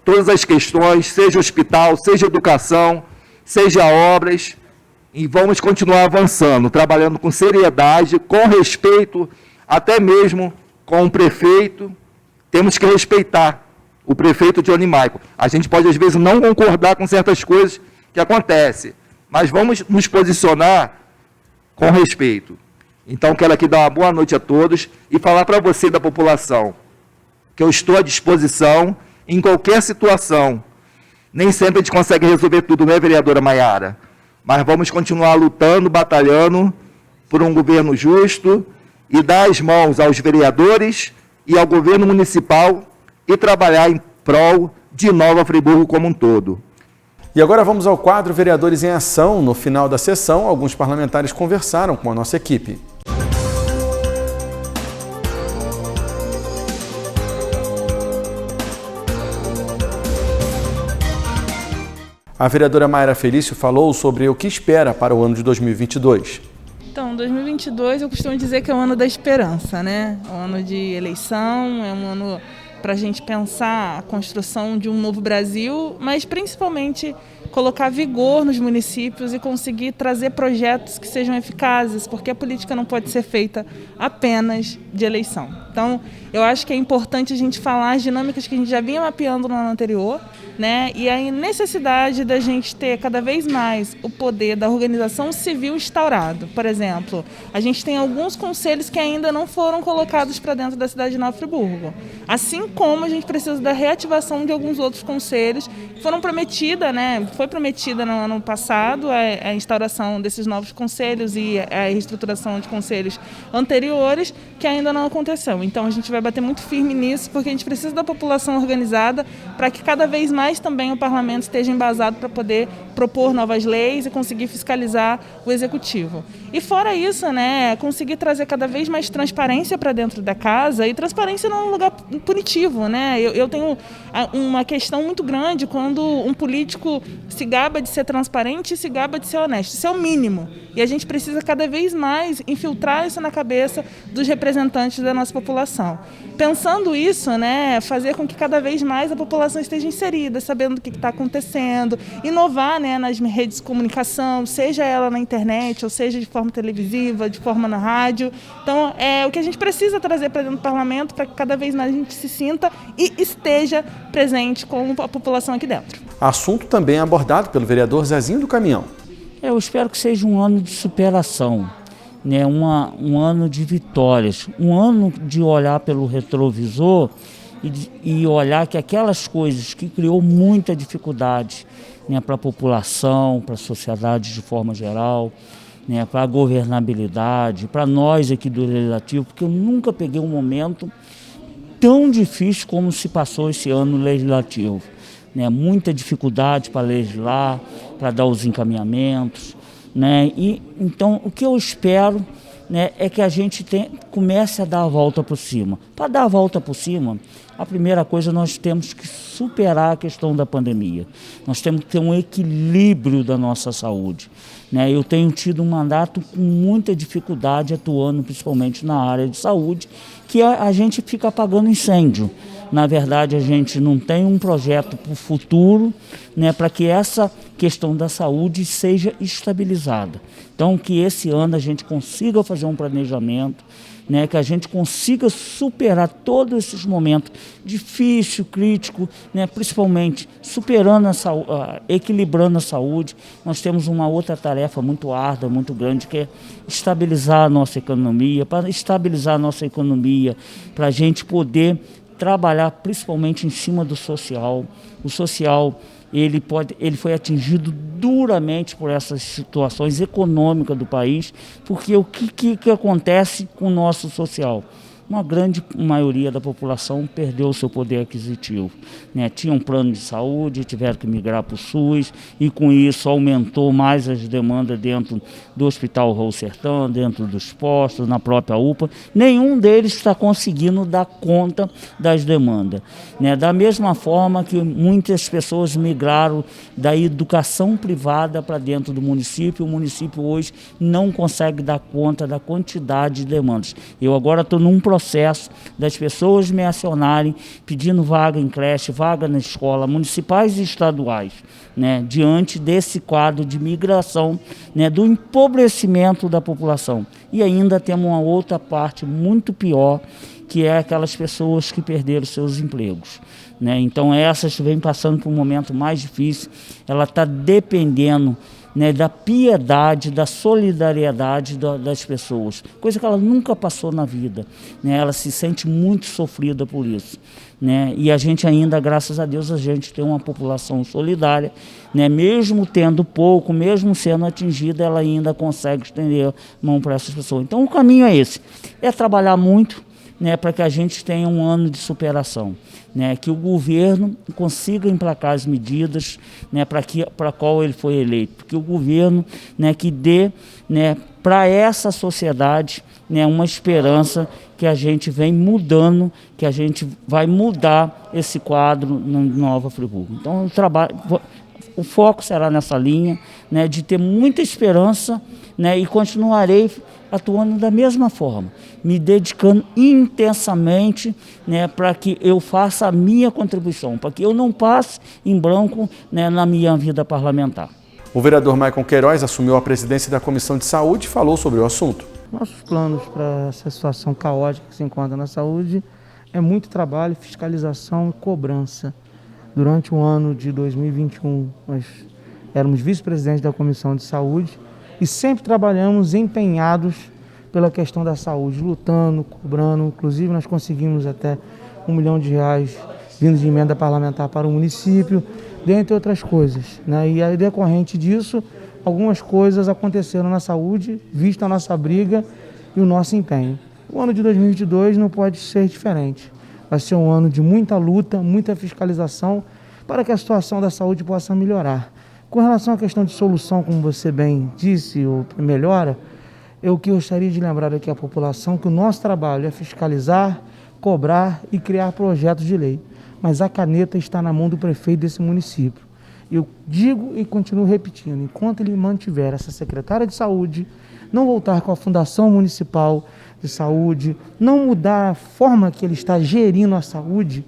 todas as questões, seja hospital, seja educação, seja obras, e vamos continuar avançando, trabalhando com seriedade, com respeito, até mesmo com o prefeito. Temos que respeitar o prefeito Johnny Michael. A gente pode, às vezes, não concordar com certas coisas que acontecem, mas vamos nos posicionar com respeito. Então, quero aqui dar uma boa noite a todos e falar para você da população que eu estou à disposição em qualquer situação. Nem sempre a gente consegue resolver tudo, né, vereadora Maiara? Mas vamos continuar lutando, batalhando por um governo justo e dar as mãos aos vereadores e ao governo municipal e trabalhar em prol de Nova Friburgo como um todo. E agora vamos ao quadro Vereadores em Ação. No final da sessão, alguns parlamentares conversaram com a nossa equipe. A vereadora Mayra Felício falou sobre o que espera para o ano de 2022. Então, 2022 eu costumo dizer que é o ano da esperança, né? É um ano de eleição, é um ano para a gente pensar a construção de um novo Brasil, mas principalmente colocar vigor nos municípios e conseguir trazer projetos que sejam eficazes, porque a política não pode ser feita apenas de eleição. Então, eu acho que é importante a gente falar as dinâmicas que a gente já vinha mapeando no ano anterior, né? E a necessidade da gente ter cada vez mais o poder da organização civil instaurado. Por exemplo, a gente tem alguns conselhos que ainda não foram colocados para dentro da cidade de Nova Friburgo. Assim como a gente precisa da reativação de alguns outros conselhos que foram prometidas, né? Foi prometida no ano passado a instauração desses novos conselhos e a reestruturação de conselhos anteriores, que ainda não aconteceu. Então, a gente vai bater muito firme nisso, porque a gente precisa da população organizada para que cada vez mais também o parlamento esteja embasado para poder propor novas leis e conseguir fiscalizar o executivo. E fora isso, né, conseguir trazer cada vez mais transparência para dentro da casa, e transparência não é um lugar punitivo, né? Eu tenho uma questão muito grande quando um político se gaba de ser transparente e se gaba de ser honesto. Isso é o mínimo. E a gente precisa cada vez mais infiltrar isso na cabeça dos representantes da nossa população. Pensando isso, né, fazer com que cada vez mais a população esteja inserida, sabendo o que está acontecendo, inovar, né, nas redes de comunicação, seja ela na internet, ou seja de forma televisiva, de forma na rádio. Então, é o que a gente precisa trazer para dentro do parlamento para que cada vez mais a gente se sinta e esteja presente com a população aqui dentro. Assunto também abordado pelo vereador Zezinho do Caminhão. Eu espero que seja um ano de superação, né? Um ano de vitórias, um ano de olhar pelo retrovisor e olhar que aquelas coisas que criou muita dificuldade, né, para a população, para a sociedade de forma geral, né, para a governabilidade, para nós aqui do Legislativo, porque eu nunca peguei um momento tão difícil como se passou esse ano legislativo. Né, muita dificuldade para legislar, para dar os encaminhamentos, né, e então o que eu espero, né, é que a gente comece a dar a volta por cima. Para dar a volta por cima, a primeira coisa, nós temos que superar a questão da pandemia. Nós temos que ter um equilíbrio da nossa saúde, né? Eu tenho tido um mandato com muita dificuldade atuando principalmente na área de saúde, que a gente fica apagando incêndio. Na verdade, a gente não tem um projeto para o futuro, né, para que essa questão da saúde seja estabilizada. Então, que esse ano a gente consiga fazer um planejamento, né, que a gente consiga superar todos esses momentos difíceis, críticos, né, principalmente superando equilibrando a saúde. Nós temos uma outra tarefa muito árdua, muito grande, que é estabilizar a nossa economia, para estabilizar a nossa economia, para a gente poder trabalhar principalmente em cima do social. O social, ele foi atingido duramente por essas situações econômicas do país, porque o que acontece com o nosso social? Uma grande maioria da população perdeu o seu poder aquisitivo, né? Tinha um plano de saúde, tiveram que migrar para o SUS, e com isso aumentou mais as demandas dentro do Hospital Raul Sertã, dentro dos postos, na própria UPA. Nenhum deles está conseguindo dar conta das demandas, né? Da mesma forma que muitas pessoas migraram da educação privada para dentro do município, o município hoje não consegue dar conta da quantidade de demandas. Eu agora estou num processo das pessoas me acionarem pedindo vaga em creche, vaga na escola, municipais e estaduais, né, diante desse quadro de migração, né, do empobrecimento da população. E ainda temos uma outra parte muito pior, que é aquelas pessoas que perderam seus empregos, né? Então essas vêm passando por um momento mais difícil, ela está dependendo, né, da piedade, da solidariedade das pessoas, coisa que ela nunca passou na vida, né? Ela se sente muito sofrida por isso, né? E a gente ainda, graças a Deus, a gente tem uma população solidária, né? Mesmo tendo pouco, mesmo sendo atingida, ela ainda consegue estender a mão para essas pessoas. Então o caminho é esse, é trabalhar muito, né, para que a gente tenha um ano de superação, né, que o governo consiga emplacar as medidas, né, para qual ele foi eleito, que o governo, né, que dê, né, para essa sociedade, né, uma esperança que a gente vem mudando, que a gente vai mudar esse quadro na Nova Friburgo. Então o foco será nessa linha, né, de ter muita esperança, né, e continuarei atuando da mesma forma, me dedicando intensamente, né, para que eu faça a minha contribuição, para que eu não passe em branco, né, na minha vida parlamentar. O vereador Maicon Queiroz assumiu a presidência da Comissão de Saúde e falou sobre o assunto. Nossos planos para essa situação caótica que se encontra na saúde é muito trabalho, fiscalização e cobrança. Durante o ano de 2021, nós éramos vice-presidente da Comissão de Saúde e sempre trabalhamos empenhados pela questão da saúde, lutando, cobrando. Inclusive, nós conseguimos até R$1 milhão vindo de emenda parlamentar para o município, dentre outras coisas, né? E aí, decorrente disso, algumas coisas aconteceram na saúde, vista a nossa briga e o nosso empenho. O ano de 2022 não pode ser diferente. Vai ser um ano de muita luta, muita fiscalização, para que a situação da saúde possa melhorar. Com relação à questão de solução, como você bem disse, ou melhora, eu gostaria de lembrar aqui à população que o nosso trabalho é fiscalizar, cobrar e criar projetos de lei. Mas a caneta está na mão do prefeito desse município. Eu digo e continuo repetindo, enquanto ele mantiver essa secretária de saúde, não voltar com a Fundação Municipal de Saúde, não mudar a forma que ele está gerindo a saúde,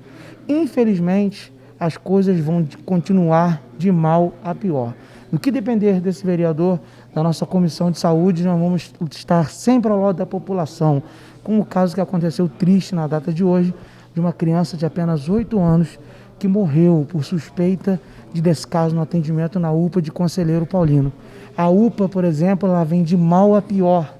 infelizmente, as coisas vão continuar de mal a pior. No que depender desse vereador, da nossa Comissão de Saúde, nós vamos estar sempre ao lado da população, como o caso que aconteceu triste na data de hoje, de uma criança de apenas 8 anos que morreu por suspeita de descaso no atendimento na UPA de Conselheiro Paulino. A UPA, por exemplo, ela vem de mal a pior.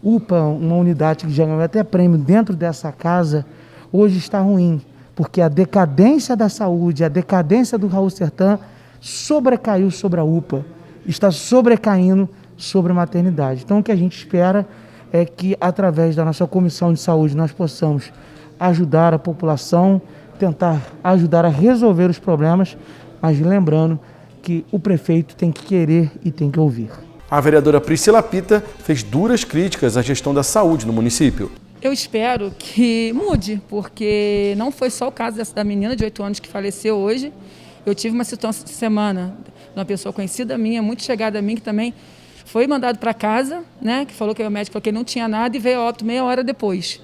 UPA, uma unidade que já ganhou até prêmio dentro dessa casa, hoje está ruim, porque a decadência da saúde, a decadência do Raul Sertã sobrecaiu sobre a UPA, está sobrecaindo sobre a maternidade. Então, o que a gente espera é que, através da nossa Comissão de Saúde, nós possamos ajudar a população, tentar ajudar a resolver os problemas, mas lembrando que o prefeito tem que querer e tem que ouvir. A vereadora Priscila Pita fez duras críticas à gestão da saúde no município. Eu espero que mude, porque não foi só o caso da menina de 8 anos que faleceu hoje. Eu tive uma situação essa semana de uma pessoa conhecida minha, muito chegada a mim, que também foi mandado para casa, né, que falou que o médico falou que ele não tinha nada e veio a óbito meia hora depois.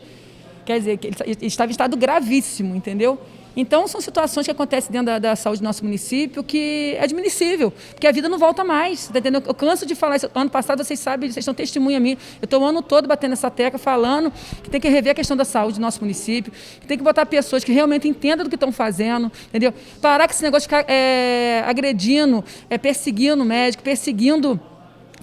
Quer dizer, que ele estava em estado gravíssimo, entendeu? Então, são situações que acontecem dentro da saúde do nosso município que é admissível, porque a vida não volta mais, tá entendendo? Eu canso de falar isso. Ano passado, vocês sabem, vocês são testemunha minha. Eu estou o ano todo batendo essa tecla, falando que tem que rever a questão da saúde do nosso município, que tem que botar pessoas que realmente entendam do que estão fazendo, entendeu? Parar com esse negócio de ficar agredindo, perseguindo o médico, perseguindo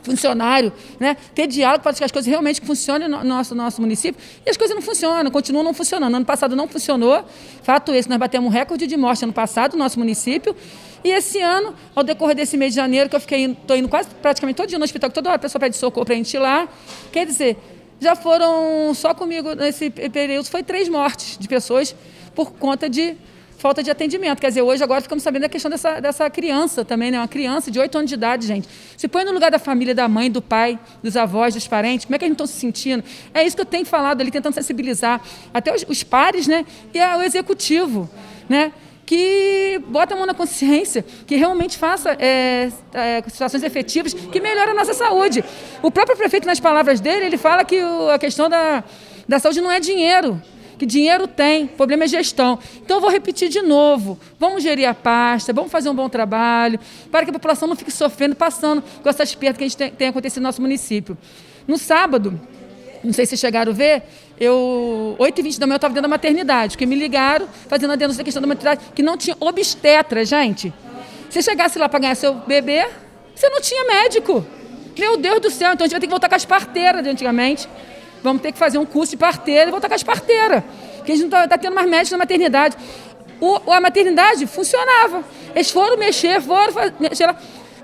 funcionário, né? Ter diálogo para que as coisas realmente funcionem no nosso município. E as coisas não funcionam, continuam não funcionando. Ano passado não funcionou. Fato esse, nós batemos um recorde de morte ano passado no nosso município. E esse ano, ao decorrer desse mês de janeiro, que eu estou indo quase praticamente todo dia no hospital, que toda hora a pessoa pede socorro para a gente ir lá. Quer dizer, já foram, só comigo nesse período, foi 3 mortes de pessoas por conta de falta de atendimento. Quer dizer, hoje agora ficamos sabendo da questão dessa criança também, né? Uma criança de 8 anos de idade, gente. Se põe no lugar da família, da mãe, do pai, dos avós, dos parentes, como é que eles estão se sentindo? É isso que eu tenho falado ali, tentando sensibilizar até os pares, né? E o executivo, né? Que bota a mão na consciência, que realmente faça situações efetivas que melhoram a nossa saúde. O próprio prefeito, nas palavras dele, ele fala que a questão da saúde não é dinheiro, que dinheiro tem, o problema é gestão. Então eu vou repetir de novo, vamos gerir a pasta, vamos fazer um bom trabalho, para que a população não fique sofrendo, passando com essas perdas que a gente tem acontecido no nosso município. No sábado, não sei se vocês chegaram a ver, 8h20 da manhã eu estava dentro da maternidade, porque me ligaram fazendo a denúncia da questão da maternidade, que não tinha obstetra, gente. Se chegasse lá para ganhar seu bebê, você não tinha médico. Meu Deus do céu, então a gente vai ter que voltar com as parteiras de antigamente. Vamos ter que fazer um curso de parteira e voltar com as parteiras, porque a gente não está tendo mais médicos na maternidade. A maternidade funcionava. Eles foram mexer lá.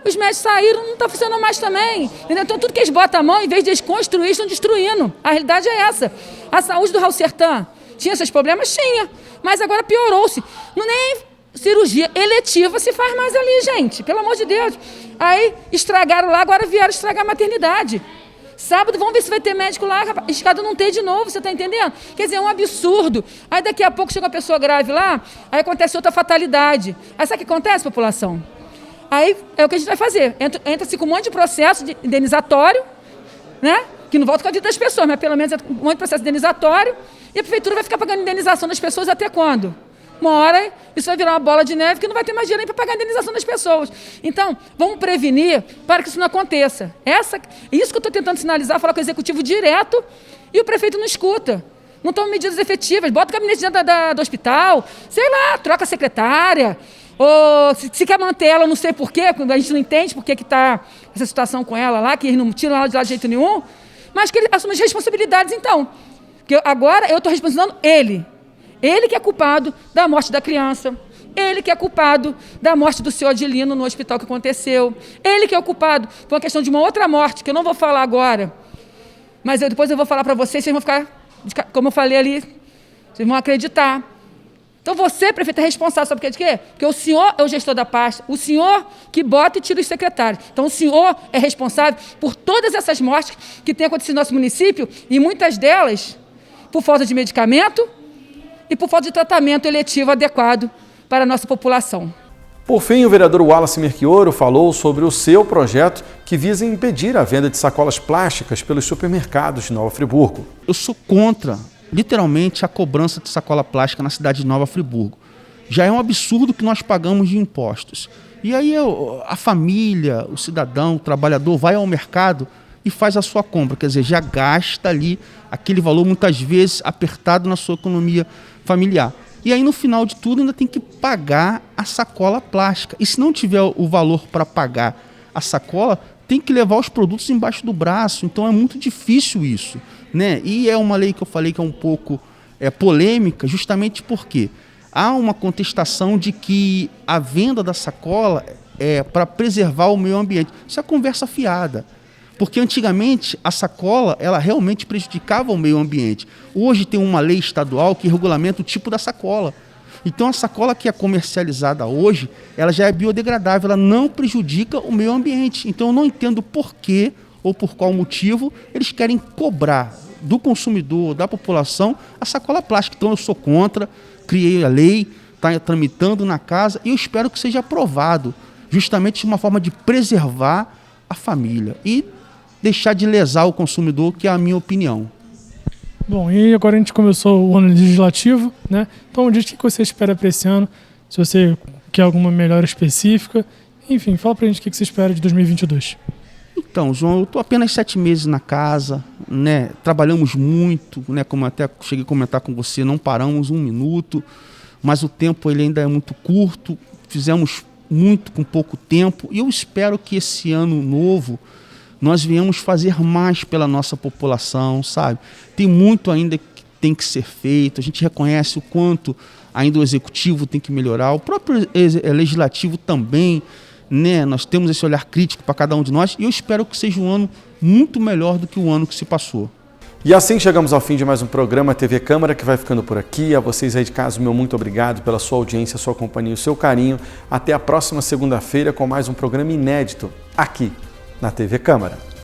Os médicos saíram, não está funcionando mais também. Entendeu? Então, tudo que eles botam a mão, em vez de eles construir, estão destruindo. A realidade é essa. A saúde do Raul Sertã tinha esses problemas? Tinha. Mas agora piorou-se. Nem cirurgia eletiva se faz mais ali, gente. Pelo amor de Deus. Aí, estragaram lá, agora vieram estragar a maternidade. Sábado, vamos ver se vai ter médico lá. Escada não tem de novo, você está entendendo? Quer dizer, é um absurdo. Aí, daqui a pouco, chega uma pessoa grave lá, aí acontece outra fatalidade. Aí, sabe o que acontece, população? Aí é o que a gente vai fazer. Entra-se com um monte de processo indenizatório, né? Que não volta com a vida das pessoas, mas pelo menos um monte de processo indenizatório. E a prefeitura vai ficar pagando indenização das pessoas até quando? Uma hora isso vai virar uma bola de neve que não vai ter mais dinheiro nem para pagar a indenização das pessoas. Então, vamos prevenir para que isso não aconteça. Isso que eu estou tentando sinalizar, falar com o executivo direto e o prefeito não escuta. Não tomam medidas efetivas. Bota o gabinete dentro do hospital, sei lá, troca a secretária. Ou se quer manter ela, não sei porquê, a gente não entende por que está essa situação com ela lá, que eles não tiram ela de lá de jeito nenhum, mas que ele assume as responsabilidades então. Porque agora eu estou responsabilizando ele. Ele que é culpado da morte da criança, ele que é culpado da morte do senhor Adilino no hospital que aconteceu, ele que é o culpado por uma questão de uma outra morte, que eu não vou falar agora, mas depois eu vou falar para vocês vão ficar, como eu falei ali, vocês vão acreditar. Então você, prefeito, é responsável, sabe por quê? Porque o senhor é o gestor da pasta, o senhor que bota e tira os secretários. Então o senhor é responsável por todas essas mortes que têm acontecido no nosso município, e muitas delas por falta de medicamento e por falta de tratamento eletivo adequado para a nossa população. Por fim, o vereador Wallace Merchioro falou sobre o seu projeto que visa impedir a venda de sacolas plásticas pelos supermercados de Nova Friburgo. Eu sou contra, literalmente, a cobrança de sacola plástica na cidade de Nova Friburgo. Já é um absurdo que nós pagamos de impostos. E aí a família, o cidadão, o trabalhador vai ao mercado e faz a sua compra, quer dizer, já gasta ali aquele valor muitas vezes apertado na sua economia familiar. E aí no final de tudo ainda tem que pagar a sacola plástica. E se não tiver o valor para pagar a sacola, tem que levar os produtos embaixo do braço. Então é muito difícil isso, né? E é uma lei que eu falei que é um pouco polêmica, justamente porque há uma contestação de que a venda da sacola é para preservar o meio ambiente. Isso é conversa fiada. Porque antigamente a sacola ela realmente prejudicava o meio ambiente. Hoje tem uma lei estadual que regulamenta o tipo da sacola. Então a sacola que é comercializada hoje, ela já é biodegradável, ela não prejudica o meio ambiente. Então eu não entendo por que ou por qual motivo eles querem cobrar do consumidor, da população, a sacola plástica. Então eu sou contra, criei a lei, está tramitando na casa e eu espero que seja aprovado, justamente de uma forma de preservar a família e deixar de lesar o consumidor, que é a minha opinião. Bom, e agora a gente começou o ano legislativo, né? Então, diz o que você espera para esse ano, se você quer alguma melhora específica, enfim, fala pra gente o que você espera de 2022. Então, João, eu estou apenas 7 meses na casa, né? Trabalhamos muito, né? Como até cheguei a comentar com você, não paramos um minuto, mas o tempo ele ainda é muito curto, fizemos muito com pouco tempo, e eu espero que esse ano novo nós viemos fazer mais pela nossa população, sabe? Tem muito ainda que tem que ser feito, a gente reconhece o quanto ainda o executivo tem que melhorar, o próprio legislativo também, né? Nós temos esse olhar crítico para cada um de nós e eu espero que seja um ano muito melhor do que o ano que se passou. E assim chegamos ao fim de mais um programa TV Câmara, que vai ficando por aqui. A vocês aí de casa, meu muito obrigado pela sua audiência, sua companhia e o seu carinho. Até a próxima segunda-feira com mais um programa inédito aqui na TV Câmara.